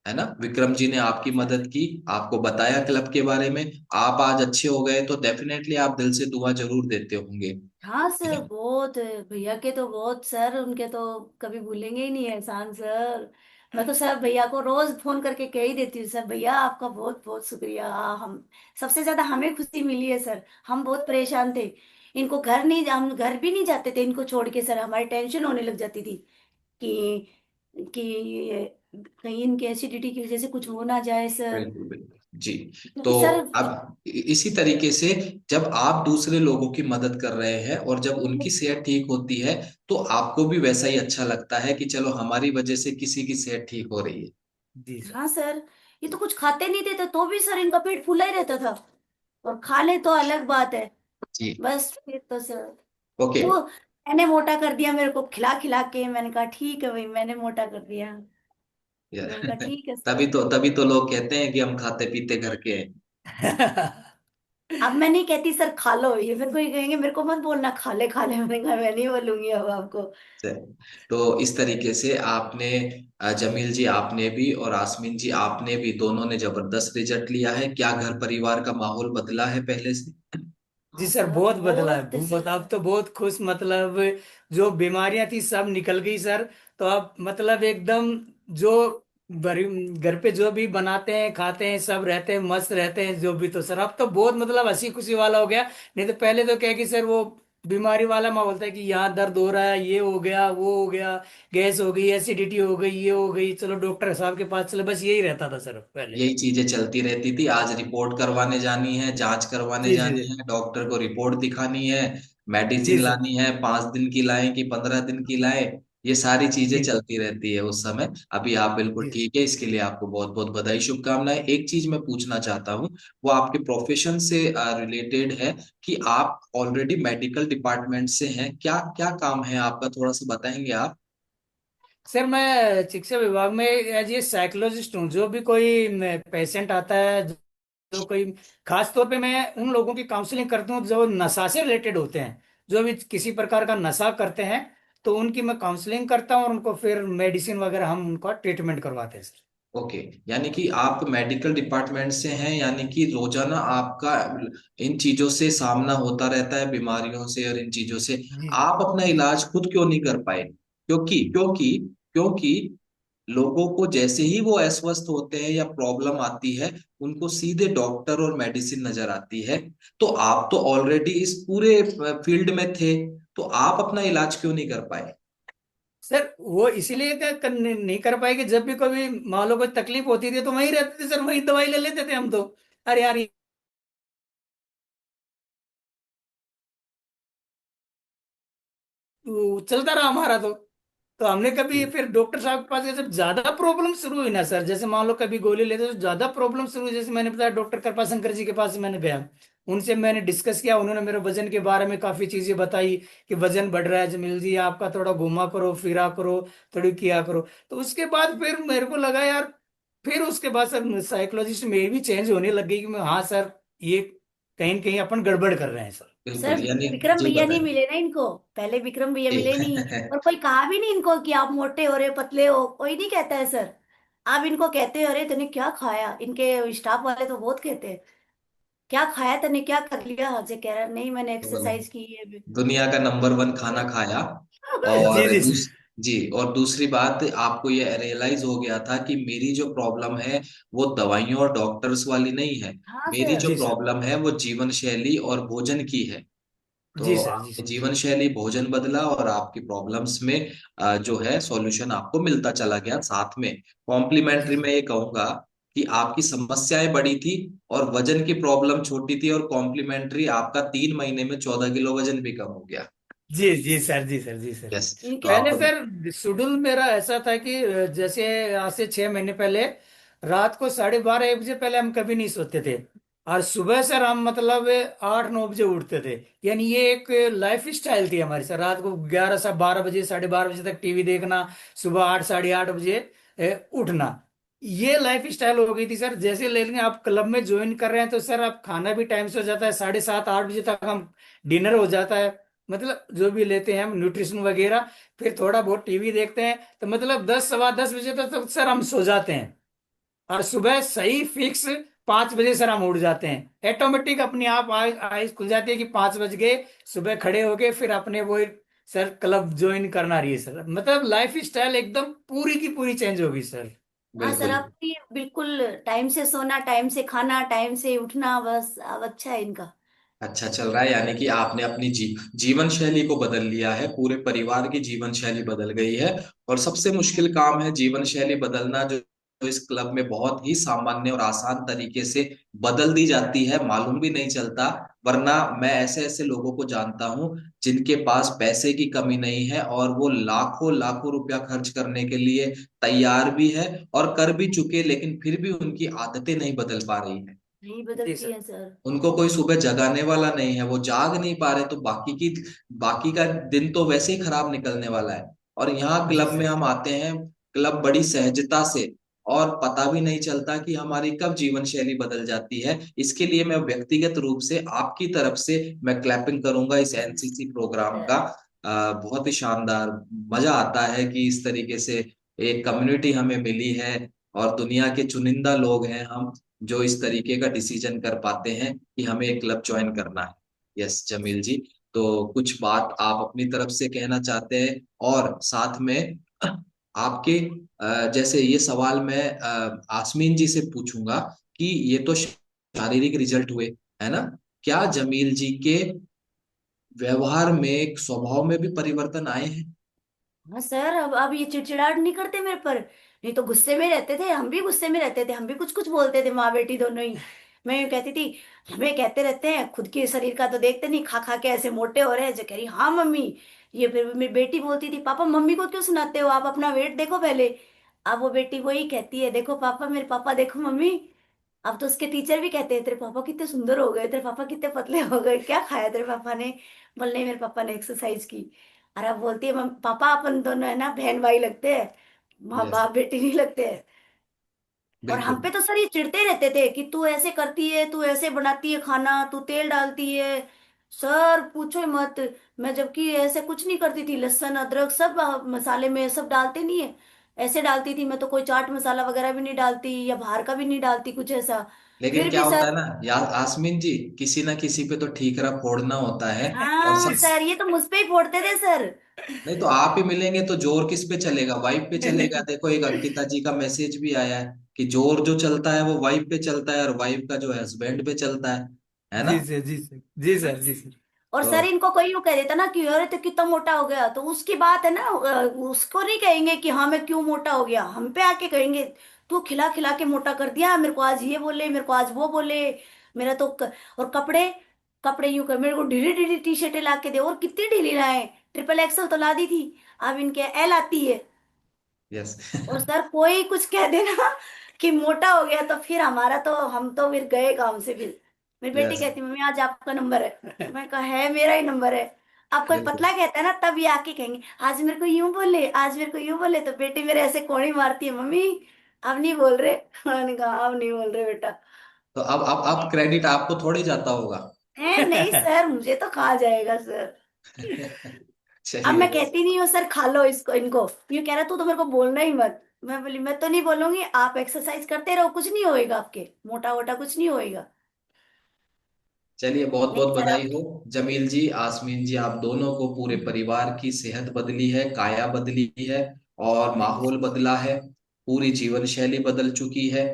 है ना, विक्रम जी ने आपकी मदद की, आपको बताया क्लब के बारे में, आप आज अच्छे हो गए, तो डेफिनेटली आप दिल से दुआ जरूर देते होंगे, हाँ है सर ना? बहुत, भैया के तो बहुत सर, उनके तो कभी भूलेंगे ही नहीं एहसान सर। मैं तो सर भैया को रोज फोन करके कह ही देती हूँ, सर भैया आपका बहुत बहुत शुक्रिया। हम सबसे ज्यादा हमें खुशी मिली है सर, हम बहुत परेशान थे। इनको घर नहीं, हम घर भी नहीं जाते थे इनको छोड़ के सर, हमारी टेंशन होने लग जाती थी कि कहीं इनके एसिडिटी की वजह से कुछ हो ना जाए सर। बिल्कुल बिल्कुल जी। तो क्योंकि सर अब इसी तरीके से जब आप दूसरे लोगों की मदद कर रहे हैं और जब उनकी सेहत ठीक होती है, तो आपको भी वैसा ही अच्छा लगता है कि चलो हमारी वजह से किसी की सेहत ठीक हो रही है। जी सर। हाँ सर, ये तो कुछ खाते नहीं थे तो भी सर इनका पेट फूला ही रहता था, और खा ले तो अलग बात है। जी। बस फिर तो सर ओके। वो मैंने मोटा कर दिया मेरे को खिला खिला के, मैंने कहा ठीक है भाई मैंने मोटा कर दिया। मैंने कहा ठीक है सर। तभी तो लोग कहते हैं कि हम खाते पीते घर के हैं। अब मैं नहीं कहती सर खा लो, ये फिर कोई कहेंगे मेरे को मत बोलना खा ले खा ले, मैंने कहा मैं नहीं बोलूंगी अब आपको। तो इस तरीके से आपने जमील जी आपने भी और आसमीन जी आपने भी, दोनों ने जबरदस्त रिजल्ट लिया है। क्या घर परिवार का माहौल बदला है पहले से? जी हाँ सर, सर बहुत बदला है बहुत बहुत। अब तो बहुत खुश, मतलब जो बीमारियां थी सब निकल गई सर। तो अब मतलब एकदम जो घर पे जो भी बनाते हैं खाते हैं सब रहते हैं, मस्त रहते हैं जो भी। तो सर अब तो बहुत मतलब हंसी खुशी वाला हो गया। नहीं तो पहले तो क्या कि सर वो बीमारी वाला माहौल था कि यहाँ दर्द हो रहा है, ये हो गया वो हो गया, गैस हो गई, एसिडिटी हो गई, ये हो गई, चलो डॉक्टर साहब के पास चलो, बस यही रहता था सर पहले। यही चीजें चलती रहती थी। आज रिपोर्ट करवाने जानी है, जांच करवाने जी जी जानी जी। है, डॉक्टर को रिपोर्ट दिखानी है, जी मेडिसिन सर। लानी है, 5 दिन की लाए कि 15 दिन की लाए, ये सारी चीजें जी चलती रहती है उस समय। अभी आप बिल्कुल जी। ठीक है, इसके लिए आपको बहुत बहुत बधाई शुभकामनाएं। एक चीज मैं पूछना चाहता हूँ, वो आपके प्रोफेशन से रिलेटेड है, कि आप ऑलरेडी मेडिकल डिपार्टमेंट से हैं, क्या क्या काम है आपका, थोड़ा सा बताएंगे आप? सर मैं शिक्षा विभाग में एज ए साइकोलॉजिस्ट हूँ। जो भी कोई पेशेंट आता है, जो कोई, खास तौर पे मैं उन लोगों की काउंसलिंग करता हूँ जो नशा से रिलेटेड होते हैं, जो भी किसी प्रकार का नशा करते हैं। तो उनकी मैं काउंसलिंग करता हूँ और उनको फिर मेडिसिन वगैरह हम उनका ट्रीटमेंट करवाते हैं सर। ओके, यानी कि आप मेडिकल डिपार्टमेंट से हैं, यानी कि रोजाना आपका इन चीजों से सामना होता रहता है, बीमारियों से और इन चीजों से। जी आप अपना इलाज खुद क्यों नहीं कर पाए? क्योंकि क्योंकि क्योंकि लोगों को जैसे ही वो अस्वस्थ होते हैं या प्रॉब्लम आती है, उनको सीधे डॉक्टर और मेडिसिन नजर आती है। तो आप तो ऑलरेडी इस पूरे फील्ड में थे, तो आप अपना इलाज क्यों नहीं कर पाए? सर, वो इसीलिए नहीं कर पाए कि जब भी कभी मान लो कोई तकलीफ होती थी तो वहीं रहते थे सर, वहीं दवाई ले लेते थे हम तो। अरे यार, वो चलता रहा हमारा तो हमने कभी फिर डॉक्टर साहब के पास गए, जब ज्यादा प्रॉब्लम शुरू हुई ना सर, जैसे मान लो कभी गोली लेते तो ज्यादा प्रॉब्लम शुरू हुई, जैसे मैंने बताया डॉक्टर कृपाशंकर जी के पास मैंने गया। उनसे मैंने डिस्कस किया, उन्होंने मेरे वजन के बारे में काफी चीजें बताई कि वजन बढ़ रहा है जमील जी, आपका थोड़ा घुमा करो फिरा करो, थोड़ी किया करो। तो उसके बाद फिर मेरे को लगा यार, फिर उसके बाद सर साइकोलॉजिस्ट मेरी भी चेंज होने लग गई कि मैं, हाँ सर, ये कहीं न कहीं अपन गड़बड़ कर रहे हैं सर। बिल्कुल, सर यानी विक्रम जी भैया नहीं बताएं। मिले ना इनको, पहले विक्रम भैया जी मिले नहीं। और कोई कहा भी नहीं इनको कि आप मोटे हो रहे पतले हो, कोई नहीं कहता है सर। आप इनको कहते हो अरे तूने क्या खाया, इनके स्टाफ वाले तो बहुत कहते हैं क्या खाया तूने, क्या कर लिया, हजे कह रहा नहीं मैंने एक्सरसाइज की है अभी। दुनिया का नंबर 1 खाना खाया। और जी जी दूस जी, और दूसरी बात, आपको ये रियलाइज हो गया था कि मेरी जो प्रॉब्लम है वो दवाइयों और डॉक्टर्स वाली नहीं है, हाँ मेरी सर। जो जी सर। प्रॉब्लम है वो जीवन शैली और भोजन की है। जी तो सर। जी आपके सर। जीवन शैली भोजन बदला और आपकी प्रॉब्लम्स में जो है सॉल्यूशन आपको मिलता चला गया साथ में। जी कॉम्प्लीमेंट्री सर। में ये कहूंगा कि आपकी समस्याएं बड़ी थी और वजन की प्रॉब्लम छोटी थी, और कॉम्प्लीमेंट्री आपका 3 महीने में 14 किलो वजन भी कम हो गया। जी जी सर। जी सर। जी सर। यस। तो इनके पहले आपको सर शेड्यूल मेरा ऐसा था कि जैसे आज से 6 महीने पहले रात को 12:30 1 बजे पहले हम कभी नहीं सोते थे। और सुबह सर हम मतलब 8 9 बजे उठते थे। यानी ये एक लाइफ स्टाइल थी हमारी सर, रात को 11 से 12 बजे 12:30 बजे तक टीवी देखना, सुबह 8 8:30 बजे उठना। ये लाइफ स्टाइल हो गई थी सर। जैसे ले लेंगे आप क्लब में ज्वाइन कर रहे हैं तो सर आप खाना भी टाइम से हो जाता है, 7:30 8 बजे तक हम डिनर हो जाता है, मतलब जो भी लेते हैं हम न्यूट्रिशन वगैरह। फिर थोड़ा बहुत टीवी देखते हैं तो मतलब 10 सवा 10 बजे तक तो सर हम सो जाते हैं। और सुबह सही फिक्स 5 बजे सर हम उठ जाते हैं, ऑटोमेटिक अपने आप आइज खुल जाती है कि 5 बज गए। सुबह खड़े हो गए, फिर अपने वो सर क्लब ज्वाइन करना रही है सर, मतलब लाइफ स्टाइल एकदम पूरी की पूरी चेंज होगी सर। हाँ सर बिल्कुल आपकी बिल्कुल टाइम से सोना, टाइम से खाना, टाइम से उठना, बस अब अच्छा है इनका। अच्छा चल रहा है, यानी कि आपने अपनी जीवन शैली को बदल लिया है, पूरे परिवार की जीवन शैली बदल गई है। और सबसे मुश्किल काम है जीवन शैली बदलना, जो इस क्लब में बहुत ही सामान्य और आसान तरीके से बदल दी जाती है, मालूम भी नहीं चलता। वरना मैं ऐसे ऐसे लोगों को जानता हूं जिनके पास पैसे की कमी नहीं है, और वो लाखों लाखों रुपया खर्च करने के लिए तैयार भी है और कर भी चुके, लेकिन फिर भी उनकी आदतें नहीं बदल पा रही है। नहीं जी बदलती सर। है सर। उनको कोई सुबह जगाने वाला नहीं है, वो जाग नहीं पा रहे, तो बाकी का दिन तो वैसे ही खराब निकलने वाला है। और यहाँ जी क्लब में सर। हम आते हैं, क्लब बड़ी सहजता से और पता भी नहीं चलता कि हमारी कब जीवन शैली बदल जाती है। इसके लिए मैं व्यक्तिगत रूप से आपकी तरफ से मैं क्लैपिंग करूंगा इस एनसीसी प्रोग्राम का। बहुत ही शानदार, मजा आता है कि इस तरीके से एक कम्युनिटी हमें मिली है और दुनिया के चुनिंदा लोग हैं हम जो इस तरीके का डिसीजन कर पाते हैं कि हमें एक क्लब ज्वाइन करना है। यस जमील जी, तो कुछ बात आप अपनी तरफ से कहना चाहते हैं? और साथ में आपके जैसे ये सवाल मैं आसमीन जी से पूछूंगा कि ये तो शारीरिक रिजल्ट हुए, है ना, क्या जमील जी के व्यवहार में, स्वभाव में भी परिवर्तन आए हैं? हाँ सर, अब ये चिड़चिड़ाहट नहीं करते मेरे पर। नहीं तो गुस्से में रहते थे, हम भी गुस्से में रहते थे, हम भी कुछ कुछ बोलते थे, माँ बेटी दोनों ही। मैं यूं कहती थी, हमें कहते रहते हैं खुद के शरीर का तो देखते नहीं, खा खा के ऐसे मोटे हो रहे हैं। जो कह रही हाँ मम्मी। ये फिर मेरी बेटी बोलती थी, पापा मम्मी को क्यों सुनाते हो, आप अपना वेट देखो पहले। अब वो बेटी वही कहती है, देखो पापा, मेरे पापा देखो मम्मी। अब तो उसके टीचर भी कहते हैं, तेरे पापा कितने सुंदर हो गए, तेरे पापा कितने पतले हो गए, क्या खाया तेरे पापा ने। बोल नहीं, मेरे पापा ने एक्सरसाइज की। और अब बोलती है, पापा अपन दोनों है ना बहन भाई लगते हैं, माँ यस, बाप बेटी नहीं लगते हैं। और हम बिल्कुल। पे तो सर ये चिढ़ते रहते थे कि तू ऐसे करती है, तू ऐसे बनाती है खाना, तू तेल डालती है। सर पूछो ही मत। मैं जबकि ऐसे कुछ नहीं करती थी, लहसुन अदरक सब मसाले में सब डालते नहीं है, ऐसे डालती थी मैं तो। कोई चाट मसाला वगैरह भी नहीं डालती, या बाहर का भी नहीं डालती कुछ ऐसा। लेकिन फिर क्या भी होता सर। है ना यार आसमीन जी, किसी ना किसी पे तो ठीकरा फोड़ना होता है। और हाँ सब, सर, ये तो मुझ पे ही फोड़ते थे सर। नहीं तो आप ही मिलेंगे तो जोर किस पे चलेगा? वाइफ पे चलेगा। देखो एक अंकिता जी का मैसेज भी आया है कि जोर जो चलता है वो वाइफ पे चलता है और वाइफ का जो है हस्बैंड पे चलता है ना? जी सर, जी सर, जी सर, जी सर। और तो सर इनको कोई यूं कह देता ना कि अरे तो कितना मोटा हो गया, तो उसकी बात है ना, उसको नहीं कहेंगे कि हाँ मैं क्यों मोटा हो गया, हम पे आके कहेंगे तू खिला खिला के मोटा कर दिया, मेरे को आज ये बोले, मेरे को आज वो बोले। मेरा तो और कपड़े, कपड़े यूं कर, मेरे को ढीली ढीली टी शर्टें ला के दे, और कितनी ढीली लाए, ट्रिपल एक्सल तो ला दी थी, अब इनके एल आती है। यस। और सर कोई कुछ कह देना कि मोटा हो गया, तो फिर हमारा तो, हम तो फिर गए काम से फिर। मेरी बेटी यस, कहती मम्मी आज आपका नंबर है। मैं कहा है, मेरा ही नंबर है। अब कोई बिल्कुल। पतला कहता है ना, तब ये आके कहेंगे आज मेरे को यूं बोले, आज मेरे को यूं बोले, तो बेटी मेरे ऐसे कोड़ी मारती है, मम्मी अब नहीं बोल रहे। मैंने कहा अब नहीं बोल रहे बेटा। तो अब क्रेडिट आपको थोड़ी जाता होगा। है नहीं सर, मुझे तो कहा जाएगा सर। अब चलिए मैं कहती नहीं हूँ सर खा लो इसको, इनको ये कह रहा तू तो मेरे को बोलना ही मत। मैं बोली मैं तो नहीं बोलूंगी, आप एक्सरसाइज करते रहो, कुछ नहीं होएगा, आपके मोटा वोटा कुछ नहीं होएगा। चलिए, बहुत नहीं बहुत सर बधाई अब। हो। जमील जी, आसमीन जी, आप दोनों को, पूरे परिवार की सेहत बदली है, काया बदली है और थैंक यू माहौल सर। बदला है। पूरी जीवन शैली बदल चुकी है,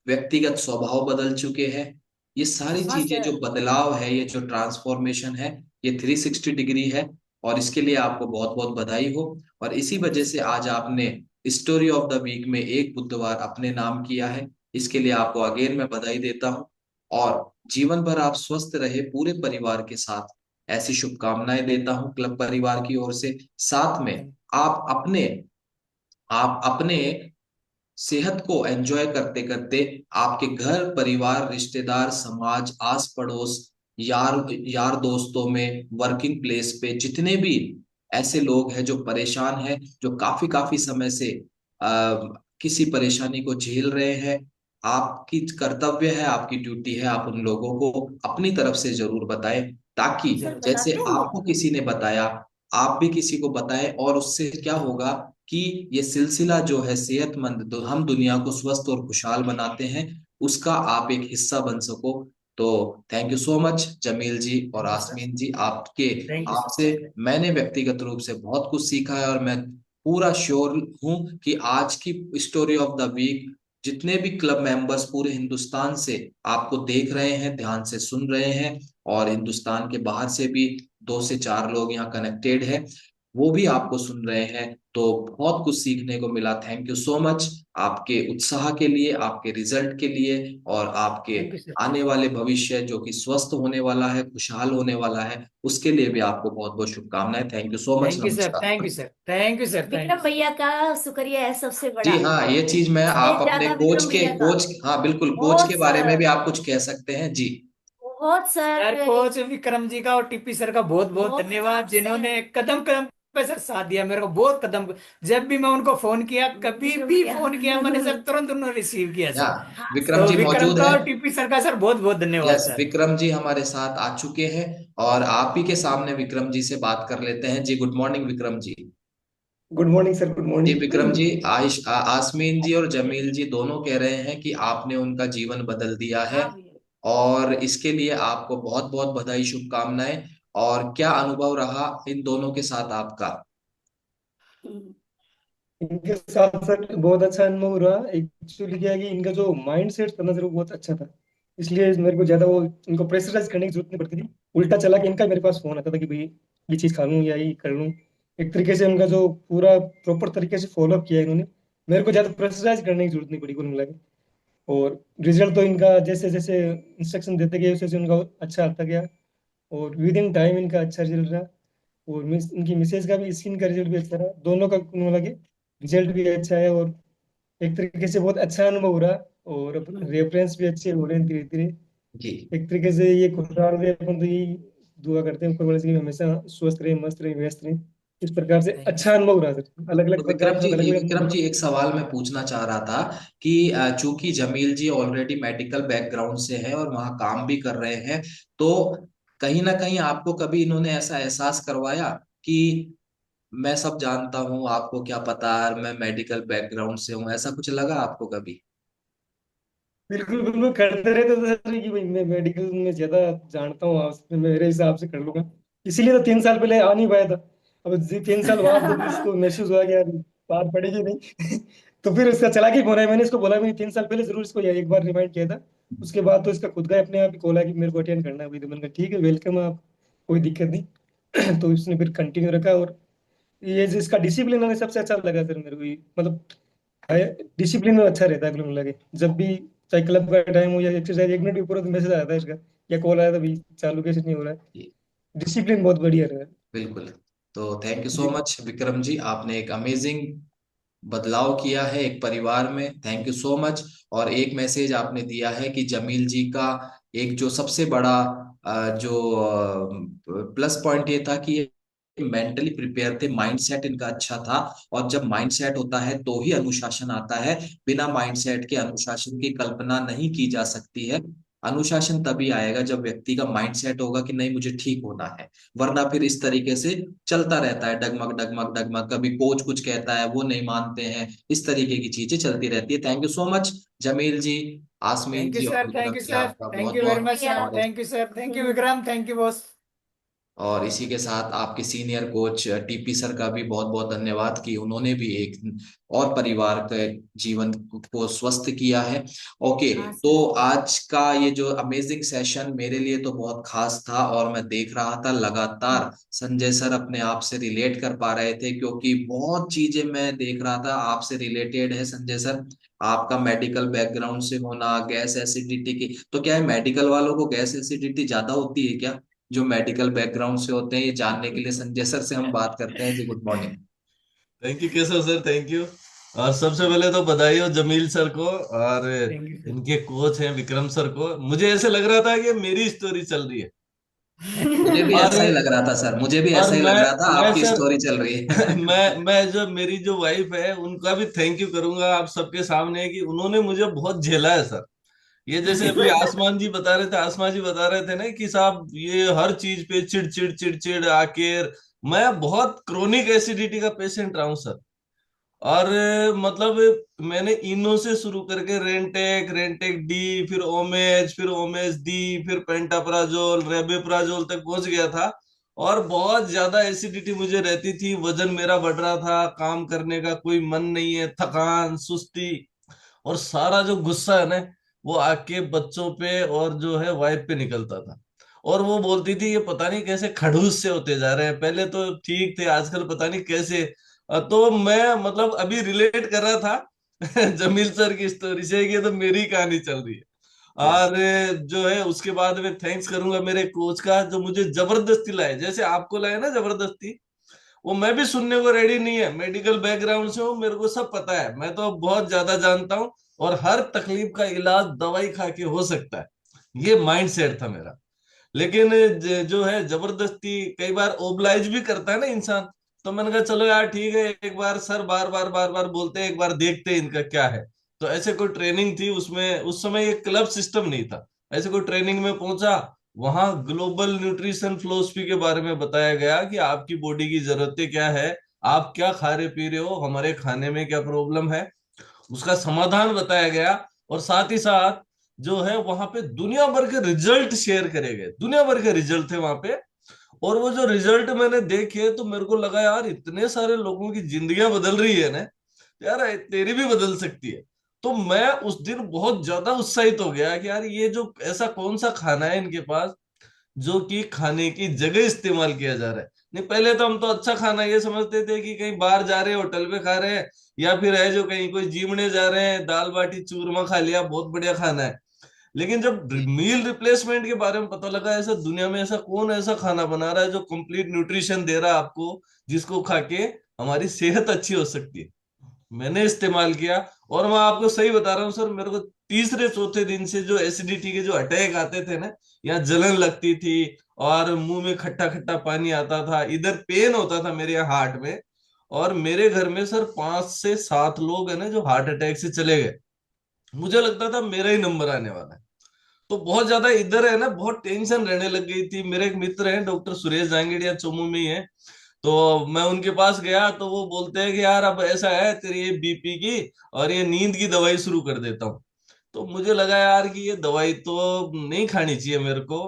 व्यक्तिगत स्वभाव बदल चुके हैं। ये सारी हाँ चीजें जो सर। बदलाव है, ये जो ट्रांसफॉर्मेशन है, ये 360 डिग्री है। और इसके लिए आपको बहुत बहुत बधाई हो। और इसी थैंक यू वजह से सर। आज आपने स्टोरी ऑफ द वीक में एक बुधवार अपने नाम किया है। इसके लिए आपको अगेन मैं बधाई देता हूँ। और जीवन भर आप स्वस्थ रहे पूरे परिवार के साथ, ऐसी शुभकामनाएं देता हूँ क्लब परिवार की ओर से। साथ में थैंक आप अपने आप अपने सेहत को एंजॉय करते करते आपके घर परिवार, रिश्तेदार, समाज, आस पड़ोस, यार यार दोस्तों में, वर्किंग प्लेस पे जितने भी ऐसे लोग हैं जो परेशान हैं, जो काफी काफी समय से आ, किसी परेशानी को झेल रहे हैं, आपकी कर्तव्य है, आपकी ड्यूटी है, आप उन लोगों को अपनी तरफ से जरूर बताएं, ताकि सर जरूर। जैसे बताते हैं। आपको किसी ने बताया, आप भी किसी को बताएं। और उससे क्या होगा कि ये सिलसिला जो है सेहतमंद, हम दुनिया को स्वस्थ और खुशहाल बनाते हैं, उसका आप एक हिस्सा बन सको। तो thank you so much Jamil ji और thank you sir. Aasmeen ji, आपके थैंक यू सर। आपसे मैंने व्यक्तिगत रूप से बहुत कुछ सीखा है। और मैं पूरा श्योर हूं कि आज की स्टोरी ऑफ द वीक जितने भी क्लब मेंबर्स पूरे हिंदुस्तान से आपको देख रहे हैं, ध्यान से सुन रहे हैं, और हिंदुस्तान के बाहर से भी 2 से 4 लोग यहाँ कनेक्टेड है, वो भी आपको सुन रहे हैं। तो बहुत कुछ सीखने को मिला। थैंक यू सो मच आपके उत्साह के लिए, आपके रिजल्ट के लिए, और आपके थैंक यू सर। आने वाले भविष्य जो कि स्वस्थ होने वाला है, खुशहाल होने वाला है, उसके लिए भी आपको बहुत बहुत शुभकामनाएं। Thank you so much. Thank you sir. Thank नमस्कार। You sir. Thank you sir. Thank Vikram you sir. भैया का शुक्रिया है सबसे जी बड़ा। हाँ, ये चीज मैं, इससे आप अपने ज्यादा विक्रम भैया का। कोच, हाँ बिल्कुल, कोच के बहुत बारे में सर। भी आप कुछ कह सकते हैं जी। बहुत sir sir. Coach Vikram ji का और टीपी सर का बहुत बहुत बहुत धन्यवाद, सर। जिन्होंने कदम कदम पे सर साथ दिया मेरे को बहुत कदम। जब भी मैं उनको फोन किया, कभी भी फोन किया मैंने सर, तुरंत उन्होंने रिसीव किया या सर। हाँ विक्रम तो जी विक्रम मौजूद का है? और टीपी सर का सर बहुत बहुत धन्यवाद यस, सर। विक्रम जी हमारे साथ आ चुके हैं और आप ही के सामने विक्रम जी से बात कर लेते हैं। जी good morning Vikram ji. Good morning sir, good जी मॉर्निंग। विक्रम जी, आसमीन जी और जमील जी दोनों कह रहे हैं कि आपने उनका जीवन बदल दिया है, हाँ भैया। और इसके लिए आपको बहुत बहुत बधाई, शुभकामनाएं। और क्या अनुभव रहा इन दोनों के साथ आपका? हम्म, इनके साथ सर बहुत अच्छा अनुभव रहा। एक्चुअली क्या है कि इनका जो माइंड सेट था ना सर, वो बहुत अच्छा था। इसलिए मेरे को ज्यादा वो इनको प्रेशराइज करने की जरूरत नहीं पड़ती थी। उल्टा चला कि इनका मेरे पास फोन आता था कि भाई ये चीज खा लूँ या ये कर लूँ। एक तरीके से उनका जो पूरा प्रॉपर तरीके से फॉलोअप किया इन्होंने, मेरे को ज्यादा प्रेशराइज करने की जरूरत नहीं पड़ी कुल मिला के। और रिजल्ट तो इनका जैसे जैसे इंस्ट्रक्शन देते गए वैसे वैसे उनका अच्छा आता गया। और विद इन टाइम इनका अच्छा रिजल्ट रहा। और इनकी मिसेज का भी, स्किन का रिजल्ट भी अच्छा रहा। दोनों का कुल मिला के रिजल्ट भी अच्छा है। और एक तरीके से बहुत अच्छा अनुभव रहा। और हम्म, रेफरेंस भी अच्छे हो रहे हैं धीरे धीरे। जी एक तरीके से ये खुशहाल रहे, अपन तो यही दुआ करते हैं ऊपर वाले से कि हमेशा स्वस्थ रहे, मस्त रहे, व्यस्त रहे। इस प्रकार से थैंक यू अच्छा सर। अनुभव रहा सर, अलग तो अलग प्रकार के साथ अलग अलग विक्रम अनुभव जी एक सवाल मैं पूछना चाह रहा था कि चूंकि जमील जी ऑलरेडी मेडिकल बैकग्राउंड से हैं और वहाँ काम भी कर रहे हैं, तो कहीं ना कहीं आपको कभी इन्होंने ऐसा एहसास करवाया कि मैं सब जानता हूँ, आपको क्या पता, मैं मेडिकल बैकग्राउंड से हूँ, ऐसा कुछ लगा आपको कभी? बिल्कुल बिल्कुल करते रहते थे सर कि भाई मैं मेडिकल में ज्यादा जानता हूँ, आप मेरे हिसाब से कर लूंगा। इसीलिए तो 3 साल पहले आ नहीं पाया था। अब 3 साल बाद जब इसको महसूस हुआ कि यार बात पड़ेगी नहीं तो फिर उसका चला के फोन है। मैंने इसको बोला, मैंने 3 साल पहले जरूर इसको एक बार रिमाइंड किया था। उसके बाद तो इसका खुद का अपने आप ही कॉल आया कि मेरे को अटेंड करना है भाई। तो मैंने कहा ठीक है, वेलकम आप, कोई दिक्कत नहीं तो इसने फिर कंटिन्यू रखा। और ये जो इसका डिसिप्लिन हमें सबसे अच्छा लगा सर मेरे को ये, मतलब डिसिप्लिन में अच्छा रहता है कुल मिला के। जब भी चाहे क्लब का टाइम हो या एक्सरसाइज, 1 मिनट भी ऊपर हो तो मैसेज आता है इसका या कॉल आया था भाई चालू कैसे नहीं हो रहा है। जी डिसिप्लिन बहुत बढ़िया रहा है। बिल्कुल। तो थैंक यू सो जी मच विक्रम जी, आपने एक अमेजिंग बदलाव किया है एक परिवार में, थैंक यू सो मच। और एक मैसेज आपने दिया है कि जमील जी का एक जो सबसे बड़ा जो प्लस पॉइंट ये था कि ये मेंटली प्रिपेयर थे, माइंडसेट इनका अच्छा था। और जब माइंडसेट होता है तो ही अनुशासन आता है, बिना माइंडसेट के अनुशासन की कल्पना नहीं की जा सकती है। अनुशासन तभी आएगा जब व्यक्ति का माइंडसेट होगा कि नहीं मुझे ठीक होना है, वरना फिर इस तरीके से चलता रहता है, डगमग डगमग डगमग, कभी कोच कुछ कहता है वो नहीं मानते हैं, इस तरीके की चीजें चलती रहती है। Thank you so much Jamil ji, Aasmeen thank you जी और सर, विक्रम थैंक यू जी, सर, आपका थैंक बहुत यू वेरी बहुत। मच भैया। Sir, thank you sir, thank you Vikram, thank you boss. और इसी के साथ आपके सीनियर कोच टीपी सर का भी बहुत बहुत धन्यवाद कि उन्होंने भी एक और परिवार के जीवन को स्वस्थ किया है। ओके, हाँ तो सर। आज का ये जो अमेजिंग सेशन मेरे लिए तो बहुत खास था, और मैं देख रहा था लगातार संजय सर अपने आप से रिलेट कर पा रहे थे, क्योंकि बहुत चीजें मैं देख रहा था आपसे रिलेटेड है संजय सर। आपका मेडिकल बैकग्राउंड से होना, गैस एसिडिटी की, तो क्या है मेडिकल वालों को गैस एसिडिटी ज्यादा होती है क्या, जो मेडिकल बैकग्राउंड से होते हैं? ये जानने के लिए संजय सर से हम बात करते हैं। जी good morning. Thank you Keshav sir, thank you. और सबसे पहले तो बधाई हो जमील सर को, और थैंक यू सर। इनके कोच हैं विक्रम सर को। मुझे ऐसे लग रहा था कि मेरी स्टोरी चल रही है। मुझे भी और ऐसा ही लग रहा था सर, मुझे भी और ऐसा ही लग रहा था, मैं आपकी सर स्टोरी चल रही है। मैं जो मेरी जो वाइफ है उनका भी थैंक यू करूंगा आप सबके सामने कि उन्होंने मुझे बहुत झेला है सर। ये जैसे अभी आसमान जी बता रहे थे, आसमान जी बता रहे थे ना कि साहब ये हर चीज पे चिड़चिड़ चिड़चिड़ आके, मैं बहुत क्रोनिक एसिडिटी का पेशेंट रहा हूँ सर। और मतलब मैंने इनो से शुरू करके रेंटेक, रेंटेक डी, फिर ओमेज, फिर ओमेज डी, फिर पेंटाप्राजोल, रेबेप्राजोल तक पहुंच गया था। और बहुत ज्यादा एसिडिटी मुझे रहती थी, वजन मेरा बढ़ रहा था, काम करने का कोई मन नहीं है, थकान, सुस्ती, और सारा जो गुस्सा है ना वो आके बच्चों पे और जो है वाइफ पे निकलता था। और वो बोलती थी ये पता नहीं कैसे खड़ूस से होते जा रहे हैं, पहले तो ठीक थे आजकल पता नहीं कैसे। तो मैं मतलब अभी रिलेट कर रहा था जमील सर की स्टोरी से कि ये तो मेरी कहानी चल रही है। यस। और जो है उसके बाद में थैंक्स करूंगा मेरे कोच का जो मुझे जबरदस्ती लाए, जैसे आपको लाए ना जबरदस्ती, वो मैं भी सुनने को रेडी नहीं है। मेडिकल बैकग्राउंड से हूँ, मेरे को सब पता है, मैं तो बहुत ज्यादा जानता हूँ, और हर तकलीफ का इलाज दवाई खा के हो सकता है, ये माइंड सेट था मेरा। लेकिन जो है जबरदस्ती कई बार ओबलाइज भी करता है ना इंसान, तो मैंने कहा चलो यार ठीक है, एक बार सर बार बार बोलते हैं, एक बार देखते हैं इनका क्या है। तो ऐसे कोई ट्रेनिंग थी उसमें, उस समय ये क्लब सिस्टम नहीं था। ऐसे कोई ट्रेनिंग में पहुंचा, वहां ग्लोबल न्यूट्रिशन फिलोसफी के बारे में बताया गया कि आपकी बॉडी की जरूरतें क्या है, आप क्या खा रहे पी रहे हो, हमारे खाने में क्या प्रॉब्लम है, उसका समाधान बताया गया। और साथ ही साथ जो है वहां पे दुनिया भर के रिजल्ट शेयर करे गए, दुनिया भर के रिजल्ट थे वहां पे। और वो जो रिजल्ट मैंने देखे तो मेरे को लगा यार इतने सारे लोगों की जिंदगियां बदल रही है ना, यार तेरी भी बदल सकती है। तो मैं उस दिन बहुत ज्यादा उत्साहित हो गया कि यार ये जो ऐसा कौन सा खाना है इनके पास जो कि खाने की जगह इस्तेमाल किया जा रहा है। नहीं, पहले तो हम तो अच्छा खाना ये समझते थे कि कहीं बाहर जा रहे हैं होटल पे खा रहे हैं, या फिर है जो कहीं कोई जिमने जा रहे हैं दाल बाटी चूरमा खा लिया बहुत बढ़िया खाना है। लेकिन जब मील रिप्लेसमेंट के बारे में पता लगा, ऐसा दुनिया में ऐसा कौन ऐसा खाना बना रहा है जो कंप्लीट न्यूट्रिशन दे रहा है आपको, जिसको खा के हमारी सेहत अच्छी हो सकती है। मैंने इस्तेमाल किया, और मैं आपको सही बता रहा हूँ सर, मेरे को तीसरे चौथे दिन से जो एसिडिटी के जो अटैक आते थे ना, यहाँ जलन लगती थी और मुंह में खट्टा खट्टा पानी आता था, इधर पेन होता था मेरे यहाँ हार्ट में। और मेरे घर में सर 5 से 7 लोग है ना जो हार्ट अटैक से चले गए। मुझे लगता था मेरा ही नंबर आने वाला है। तो बहुत ज्यादा इधर है ना बहुत टेंशन रहने लग गई थी। मेरे एक मित्र हैं डॉक्टर सुरेश जांगड़िया, चोमू में ही है। तो मैं उनके पास गया तो वो बोलते हैं कि यार अब ऐसा है तेरी ये बीपी की और ये नींद की दवाई शुरू कर देता हूँ। तो मुझे लगा यार कि ये दवाई तो नहीं खानी चाहिए मेरे को।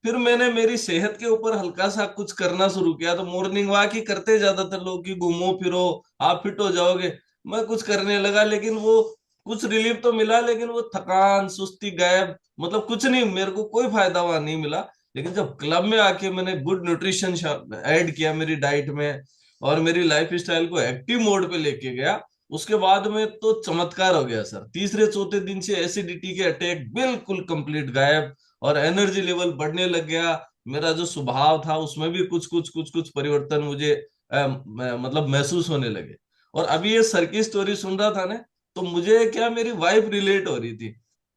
फिर मैंने मेरी सेहत के ऊपर हल्का सा कुछ करना शुरू किया। तो मॉर्निंग वॉक ही करते ज्यादातर लोग कि घूमो फिरो आप फिट हो जाओगे। मैं कुछ करने लगा, लेकिन वो कुछ रिलीफ तो मिला, लेकिन वो थकान सुस्ती गायब, मतलब कुछ नहीं, मेरे को कोई फायदा वहां नहीं मिला। लेकिन जब क्लब में आके मैंने गुड न्यूट्रिशन ऐड किया मेरी डाइट में, और मेरी लाइफ स्टाइल को एक्टिव मोड पे लेके गया, उसके बाद में तो चमत्कार हो गया सर। तीसरे चौथे दिन से एसिडिटी के अटैक बिल्कुल कंप्लीट गायब, और एनर्जी लेवल बढ़ने लग गया। मेरा जो स्वभाव था उसमें भी कुछ परिवर्तन मुझे मतलब महसूस होने लगे। और अभी ये सर की स्टोरी सुन रहा था ना, तो मुझे क्या मेरी वाइफ रिलेट हो रही थी।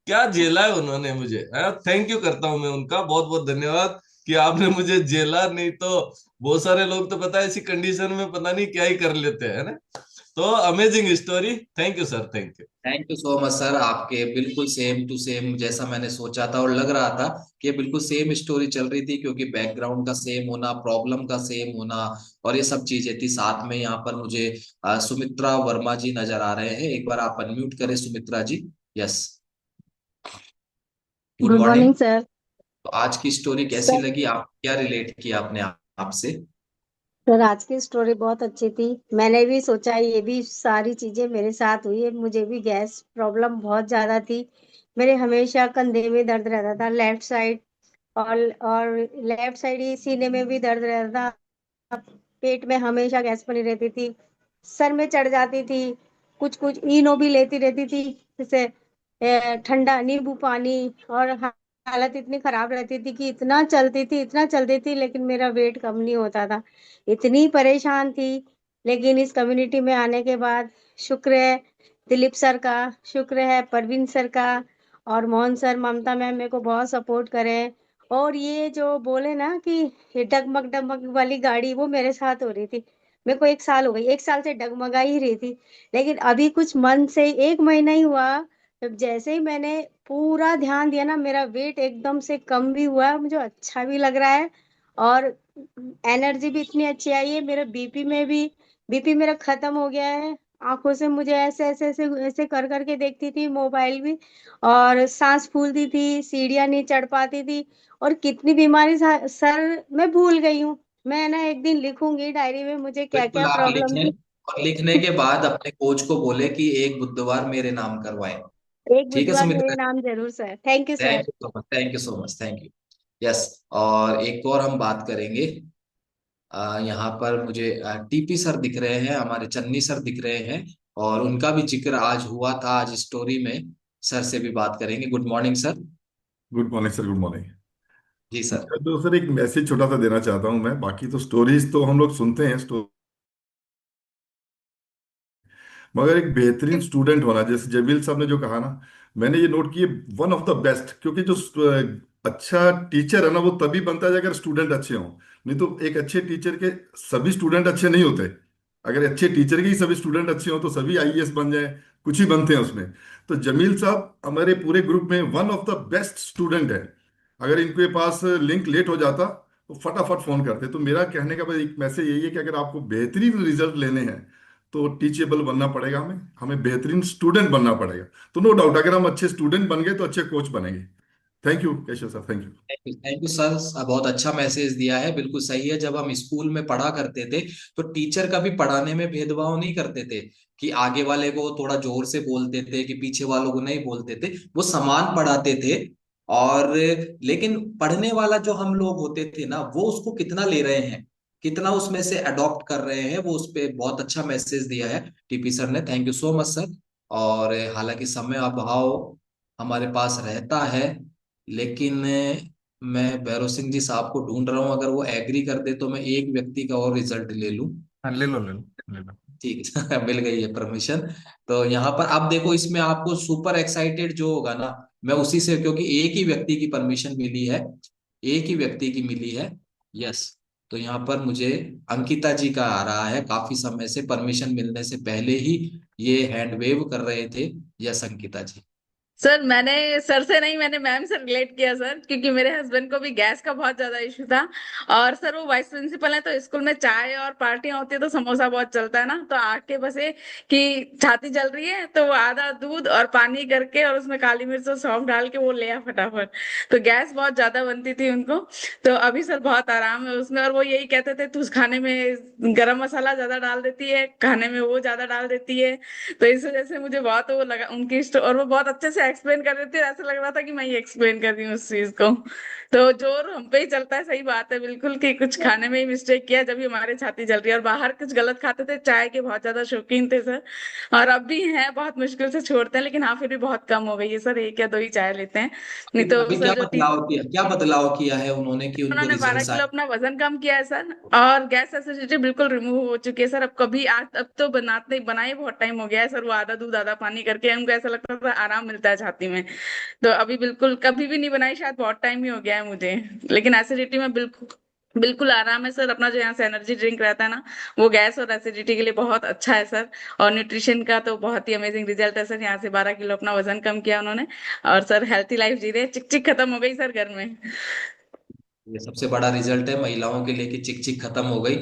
क्या झेला है उन्होंने मुझे, थैंक यू करता हूँ मैं उनका, बहुत बहुत धन्यवाद कि आपने मुझे झेला। नहीं तो बहुत सारे लोग तो पता है इसी कंडीशन में पता नहीं क्या ही कर लेते हैं ना। तो amazing story, thank you sir, thank you. Thank you so much sir, आपके बिल्कुल सेम टू सेम जैसा मैंने सोचा था और लग रहा था कि ये बिल्कुल सेम स्टोरी चल रही थी, क्योंकि बैकग्राउंड का सेम होना, प्रॉब्लम का सेम होना और ये सब चीजें थी साथ में। यहाँ पर मुझे सुमित्रा वर्मा जी नजर आ रहे हैं, एक बार आप अनम्यूट करें Sumitra ji. Yes, good good morning. Morning sir. तो आज की स्टोरी कैसी सर लगी, आप क्या रिलेट किया अपने आप से? सर आज की स्टोरी बहुत अच्छी थी। मैंने भी सोचा ये भी सारी चीजें मेरे साथ हुई है। मुझे भी गैस प्रॉब्लम बहुत ज्यादा थी। मेरे हमेशा कंधे में दर्द रहता था, लेफ्ट साइड। और लेफ्ट साइड ही सीने में भी दर्द रहता था। पेट में हमेशा गैस बनी रहती थी, सर में चढ़ जाती थी। कुछ कुछ इनो भी लेती रहती थी, जैसे ठंडा नींबू पानी। और हालत इतनी खराब रहती थी कि इतना चलती थी, लेकिन मेरा वेट कम नहीं होता था। इतनी परेशान थी। लेकिन इस कम्युनिटी में आने के बाद शुक्र है दिलीप सर का, शुक्र है परवीन सर का, और मोहन सर ममता मैम मेरे को बहुत सपोर्ट करे। और ये जो बोले ना कि ये डगमग डगमग वाली गाड़ी, वो मेरे साथ हो रही थी। मेरे को 1 साल हो गई, 1 साल से डगमगा ही रही थी। लेकिन अभी कुछ मन से 1 महीना ही हुआ, जब जैसे ही मैंने पूरा ध्यान दिया ना, मेरा वेट एकदम से कम भी हुआ है, मुझे अच्छा भी लग रहा है। और एनर्जी भी इतनी अच्छी आई है। मेरा बीपी मेरा खत्म हो गया है। आंखों से मुझे ऐसे ऐसे ऐसे ऐसे कर करके देखती थी मोबाइल भी, और सांस फूलती थी, सीढ़ियां नहीं चढ़ पाती थी। और कितनी बीमारी सर मैं भूल गई हूँ। मैं ना एक दिन लिखूंगी डायरी में मुझे क्या बिल्कुल क्या आप प्रॉब्लम लिखें, थी। और लिखने के बाद अपने कोच को बोले कि एक बुधवार मेरे नाम करवाएं। एक ठीक है बुधवार मेरे सुमित्रा? नाम जरूर sir. Thank you thank sir. You so much, thank you so much, thank you. Yes, और एक और हम बात करेंगे। यहाँ पर मुझे टीपी सर दिख रहे हैं, हमारे चन्नी सर दिख रहे हैं, और उनका भी जिक्र आज हुआ था, आज स्टोरी में सर से भी बात करेंगे। Good morning sir. Good morning sir, good morning. जी सर। तो सर एक मैसेज छोटा सा देना चाहता हूँ मैं। बाकी तो स्टोरीज तो हम लोग सुनते हैं मगर एक बेहतरीन स्टूडेंट होना, जैसे जमील साहब ने जो कहा ना, मैंने ये नोट किए, वन ऑफ द बेस्ट। क्योंकि जो अच्छा टीचर है ना वो तभी बनता है अगर स्टूडेंट अच्छे हों। नहीं तो एक अच्छे टीचर के सभी स्टूडेंट अच्छे नहीं होते। अगर अच्छे टीचर के ही सभी स्टूडेंट अच्छे हों तो सभी आईएएस बन जाए, कुछ ही बनते हैं उसमें। तो जमील साहब हमारे पूरे ग्रुप में one of the best student है। अगर इनके पास लिंक लेट हो जाता तो फटाफट फोन करते। तो मेरा कहने का बस एक मैसेज यही है कि अगर आपको बेहतरीन रिजल्ट लेने हैं तो टीचेबल बनना पड़ेगा, हमें हमें बेहतरीन स्टूडेंट बनना पड़ेगा। तो नो डाउट अगर हम अच्छे स्टूडेंट बन गए तो अच्छे कोच बनेंगे। Thank you Keshav sir, thank you. Thank you sir, बहुत अच्छा मैसेज दिया है। बिल्कुल सही है। जब हम स्कूल में पढ़ा करते थे तो टीचर कभी पढ़ाने में भेदभाव नहीं करते थे कि आगे वाले को थोड़ा जोर से बोलते थे कि पीछे वालों को नहीं बोलते थे, वो समान पढ़ाते थे। और लेकिन पढ़ने वाला जो हम लोग होते थे ना, वो उसको कितना ले रहे हैं, कितना उसमें से अडॉप्ट कर रहे हैं, वो उस पे बहुत अच्छा मैसेज दिया है टीपी सर ने। Thank you so much sir. और हालांकि समय अभाव हमारे पास रहता है, लेकिन मैं भैरव सिंह जी साहब को ढूंढ रहा हूँ, अगर वो एग्री कर दे तो मैं एक व्यक्ति का और रिजल्ट ले लूं। हाँ, ले लो ले लो ले लो। ठीक है मिल गई है परमिशन। तो यहाँ पर आप देखो, इसमें आपको सुपर एक्साइटेड जो होगा ना, मैं उसी से, क्योंकि एक ही व्यक्ति की परमिशन मिली है, एक ही व्यक्ति की मिली है। यस। तो यहाँ पर मुझे अंकिता जी का आ रहा है, काफी समय से परमिशन मिलने से पहले ही ये हैंड वेव कर रहे थे। यस अंकिता जी। सर मैंने सर से नहीं, मैंने मैम से रिलेट किया सर, क्योंकि मेरे हस्बैंड को भी गैस का बहुत ज्यादा इशू था। और सर वो वाइस प्रिंसिपल है, तो स्कूल में चाय और पार्टियां होती है तो समोसा बहुत चलता है ना, तो आके बसे कि छाती जल रही है तो वो आधा दूध और पानी करके और उसमें काली मिर्च और सौंफ डाल के वो ले आ फटाफट। तो गैस बहुत ज्यादा बनती थी उनको। तो अभी सर बहुत आराम है उसमें। और वो यही कहते थे तू खाने में गरम मसाला ज्यादा डाल देती है, खाने में वो ज्यादा डाल देती है। तो इस वजह से मुझे बहुत वो लगा उनकी और वो बहुत अच्छे से एक्सप्लेन कर रहे थे, ऐसा लग रहा था कि मैं ही एक्सप्लेन कर रही हूँ उस चीज को। तो जोर हम पे ही चलता है, सही बात है बिल्कुल, कि कुछ खाने में ही मिस्टेक किया जब भी हमारे छाती जल रही है। और बाहर कुछ गलत खाते थे, चाय के बहुत ज्यादा शौकीन थे सर। और अब भी हैं, बहुत मुश्किल से छोड़ते हैं, लेकिन हाँ फिर भी बहुत कम हो गई है सर, एक या दो ही चाय लेते हैं। नहीं तो अभी सर जो क्या बदलाव किया है उन्होंने कि उनको उन्होंने 12 रिजल्ट्स आए? किलो अपना वजन कम किया है सर। और गैस एसिडिटी बिल्कुल रिमूव हो चुकी है सर। अब कभी आज अब तो बनाते बनाए बहुत टाइम हो गया है सर, वो आधा दूध आधा पानी करके हमको ऐसा लगता था आराम मिलता है छाती में। तो अभी बिल्कुल कभी भी नहीं बनाई, शायद बहुत टाइम ही हो गया है मुझे। लेकिन एसिडिटी में बिल्कुल बिल्कुल आराम है सर। अपना जो यहाँ से एनर्जी ड्रिंक रहता है ना, वो गैस और एसिडिटी के लिए बहुत अच्छा है सर। और न्यूट्रिशन का तो बहुत ही अमेजिंग रिजल्ट है सर। यहाँ से 12 किलो अपना वजन कम किया उन्होंने। और सर हेल्थी लाइफ जी रहे, चिक चिक खत्म हो गई सर घर में। ये सबसे बड़ा रिजल्ट है महिलाओं के लिए कि चिक चिक खत्म हो गई।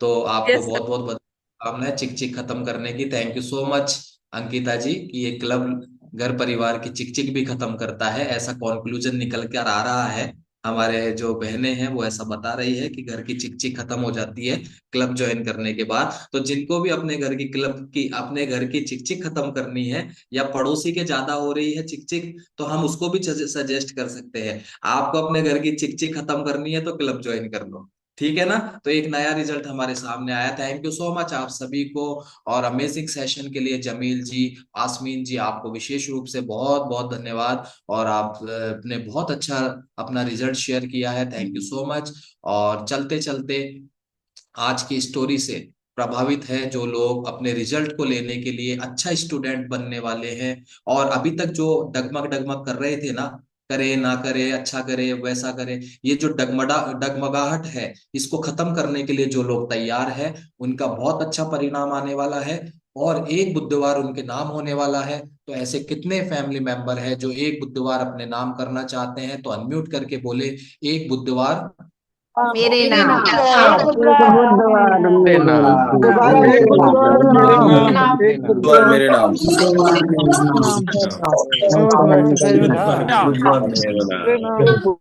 तो आपको यस बहुत बहुत शुभकामनाएं चिक चिक खत्म करने की। Thank you so much Ankita ji कि ये क्लब घर परिवार की चिक चिक भी खत्म करता है, ऐसा कॉन्क्लूजन निकल कर आ रहा है। हमारे जो बहनें हैं वो ऐसा बता रही है कि घर की चिक चिक खत्म हो जाती है क्लब ज्वाइन करने के बाद। तो जिनको भी अपने घर की चिक चिक खत्म करनी है, या पड़ोसी के ज्यादा हो रही है चिक चिक, तो हम उसको भी सजेस्ट कर सकते हैं। आपको अपने घर की चिक चिक खत्म करनी है तो क्लब ज्वाइन कर लो। ठीक है ना? तो एक नया रिजल्ट हमारे सामने आया। थैंक यू सो मच आप सभी को। और अमेजिंग सेशन के लिए जमील जी, आसमीन जी, आपको विशेष रूप से बहुत बहुत धन्यवाद। और आपने बहुत अच्छा अपना रिजल्ट शेयर किया है। Thank you so much. और चलते चलते आज की स्टोरी से प्रभावित है जो लोग अपने रिजल्ट को लेने के लिए अच्छा स्टूडेंट बनने वाले हैं, और अभी तक जो डगमग डगमग कर रहे थे ना, करे ना करे, अच्छा करे वैसा करे, ये जो डगमगाहट है, इसको खत्म करने के लिए जो लोग तैयार है, उनका बहुत अच्छा परिणाम आने वाला है। और एक बुधवार उनके नाम होने वाला है। तो ऐसे कितने फैमिली मेंबर है जो एक बुधवार अपने नाम करना चाहते हैं? तो अनम्यूट करके बोले एक बुधवार। मेरे मेरे नाम नाम। एक बुधवार मेरे नाम। दोबारा एक बुधवार मेरे नाम, नाम। एक बुधवार मेरे नाम। बुधवार मेरे नाम। बुधवार मेरे नाम।